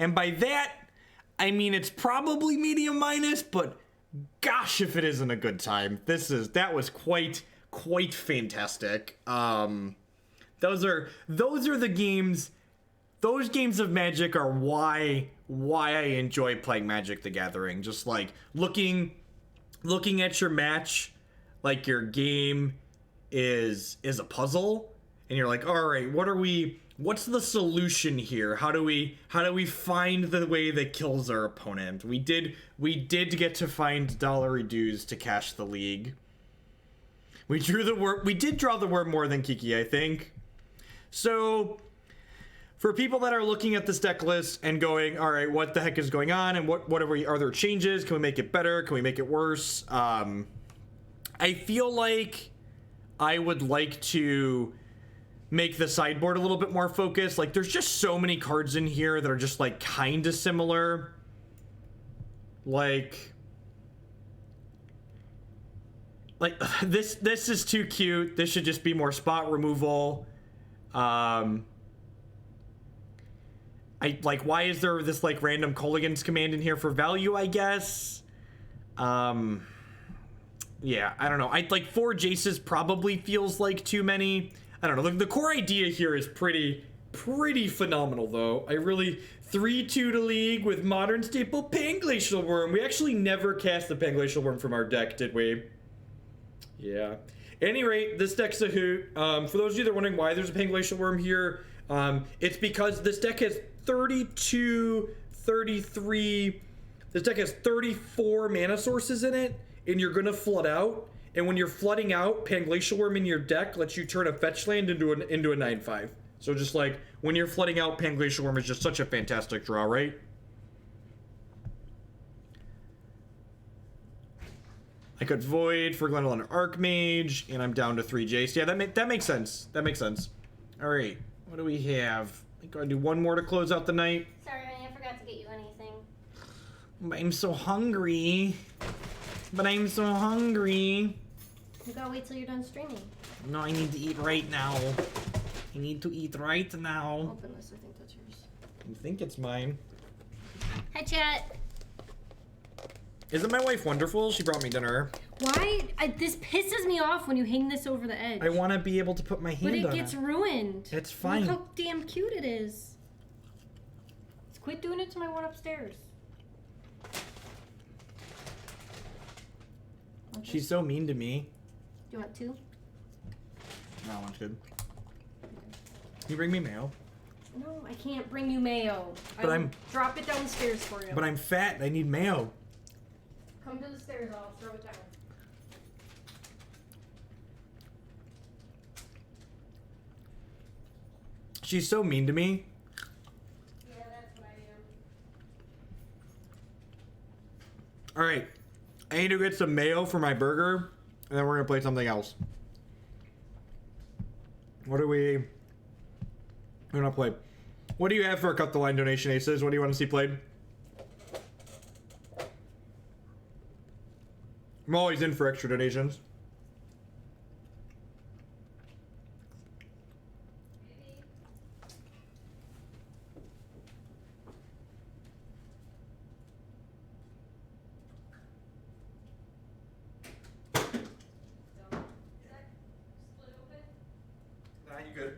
And by that, I mean it's probably medium minus, but gosh, if it isn't a good time. That was quite fantastic. Those are the games. Those games of Magic are why I enjoy playing Magic the Gathering. Just like looking at your match, like your game is a puzzle, and you're like, all right, what's the solution here? How do we find the way that kills our opponent? We did get to find Dollar Dues to cash the league. We did draw the worm more than Kiki, I think. So for people that are looking at this deck list and going, all right, what the heck is going on? And are there changes? Can we make it better? Can we make it worse? I feel like I would like to make the sideboard a little bit more focused. Like, there's just so many cards in here that are just like kind of similar. Like this is too cute. This should just be more spot removal. Why is there this like random Kolaghan's command in here for value, I guess? Yeah, I don't know. Like 4 Jaces probably feels like too many. I don't know. The core idea here is pretty phenomenal, though. 3-2 to league with modern staple Panglacial Wurm. We actually never cast the Panglacial Wurm from our deck, did we? Yeah. At any rate, this deck's a hoot. For those of you that are wondering why there's a Panglacial Wurm here, it's because this deck has 32, 33... This deck has 34 mana sources in it, and you're going to flood out. And when you're flooding out, Panglacial Wurm in your deck lets you turn a fetch land into a 9/5. So just like, when you're flooding out, Panglacial Wurm is just such a fantastic draw, right? I could Void for Glenelyn Archmage, and I'm down to 3 Jace. Yeah, that makes sense. That makes sense. All right, what do we have? I think I'll do one more to close out the night. Sorry, I forgot to get you anything. I'm so hungry. You gotta wait till you're done streaming. No, I need to eat right now. Open this, I think that's yours. I think it's mine. Hi, chat. Isn't my wife wonderful? She brought me dinner. Why? This pisses me off when you hang this over the edge. I want to be able to put my hand on it. But it gets ruined. It's fine. Look how damn cute it is. Let's quit doing it to my one upstairs. She's so mean to me. Do you want 2? No, one's good. Can you bring me mayo? No, I can't bring you mayo. But drop it downstairs for you. But I'm fat and I need mayo. Come to the stairs, I'll throw it down. She's so mean to me. Yeah, that's what I am. Alright. I need to get some mayo for my burger, and then we're going to play something else. What do we... We're not play. What do you have for a Cut the Line donation, Aces? What do you want to see played? I'm always in for extra donations. good.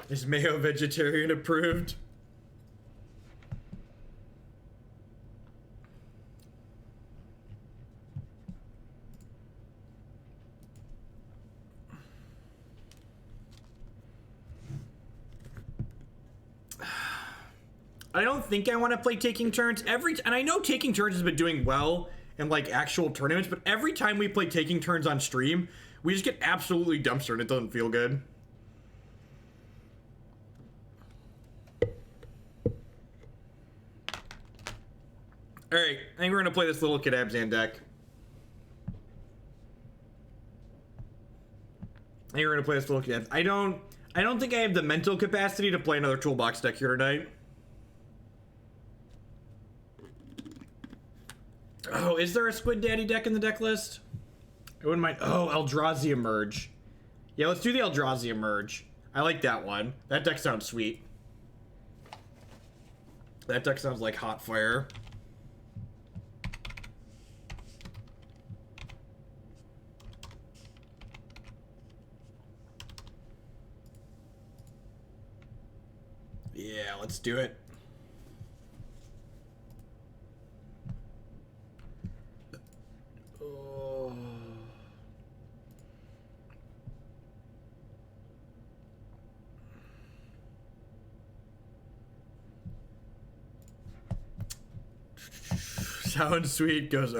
Is Mayo vegetarian approved? I don't think I want to play Taking Turns and I know Taking Turns has been doing well in like actual tournaments, but every time we play Taking Turns on stream, we just get absolutely dumpstered and it doesn't feel good. Alright, I think we're gonna play this little Kadabzan deck. I don't think I have the mental capacity to play another toolbox deck here tonight. Oh, is there a Squid Daddy deck in the deck list? I wouldn't mind. Oh, Eldrazi Emerge. Yeah, let's do the Eldrazi Emerge. I like that one. That deck sounds sweet. That deck sounds like hot fire. Yeah, let's do it. Oh. Sounds sweet goes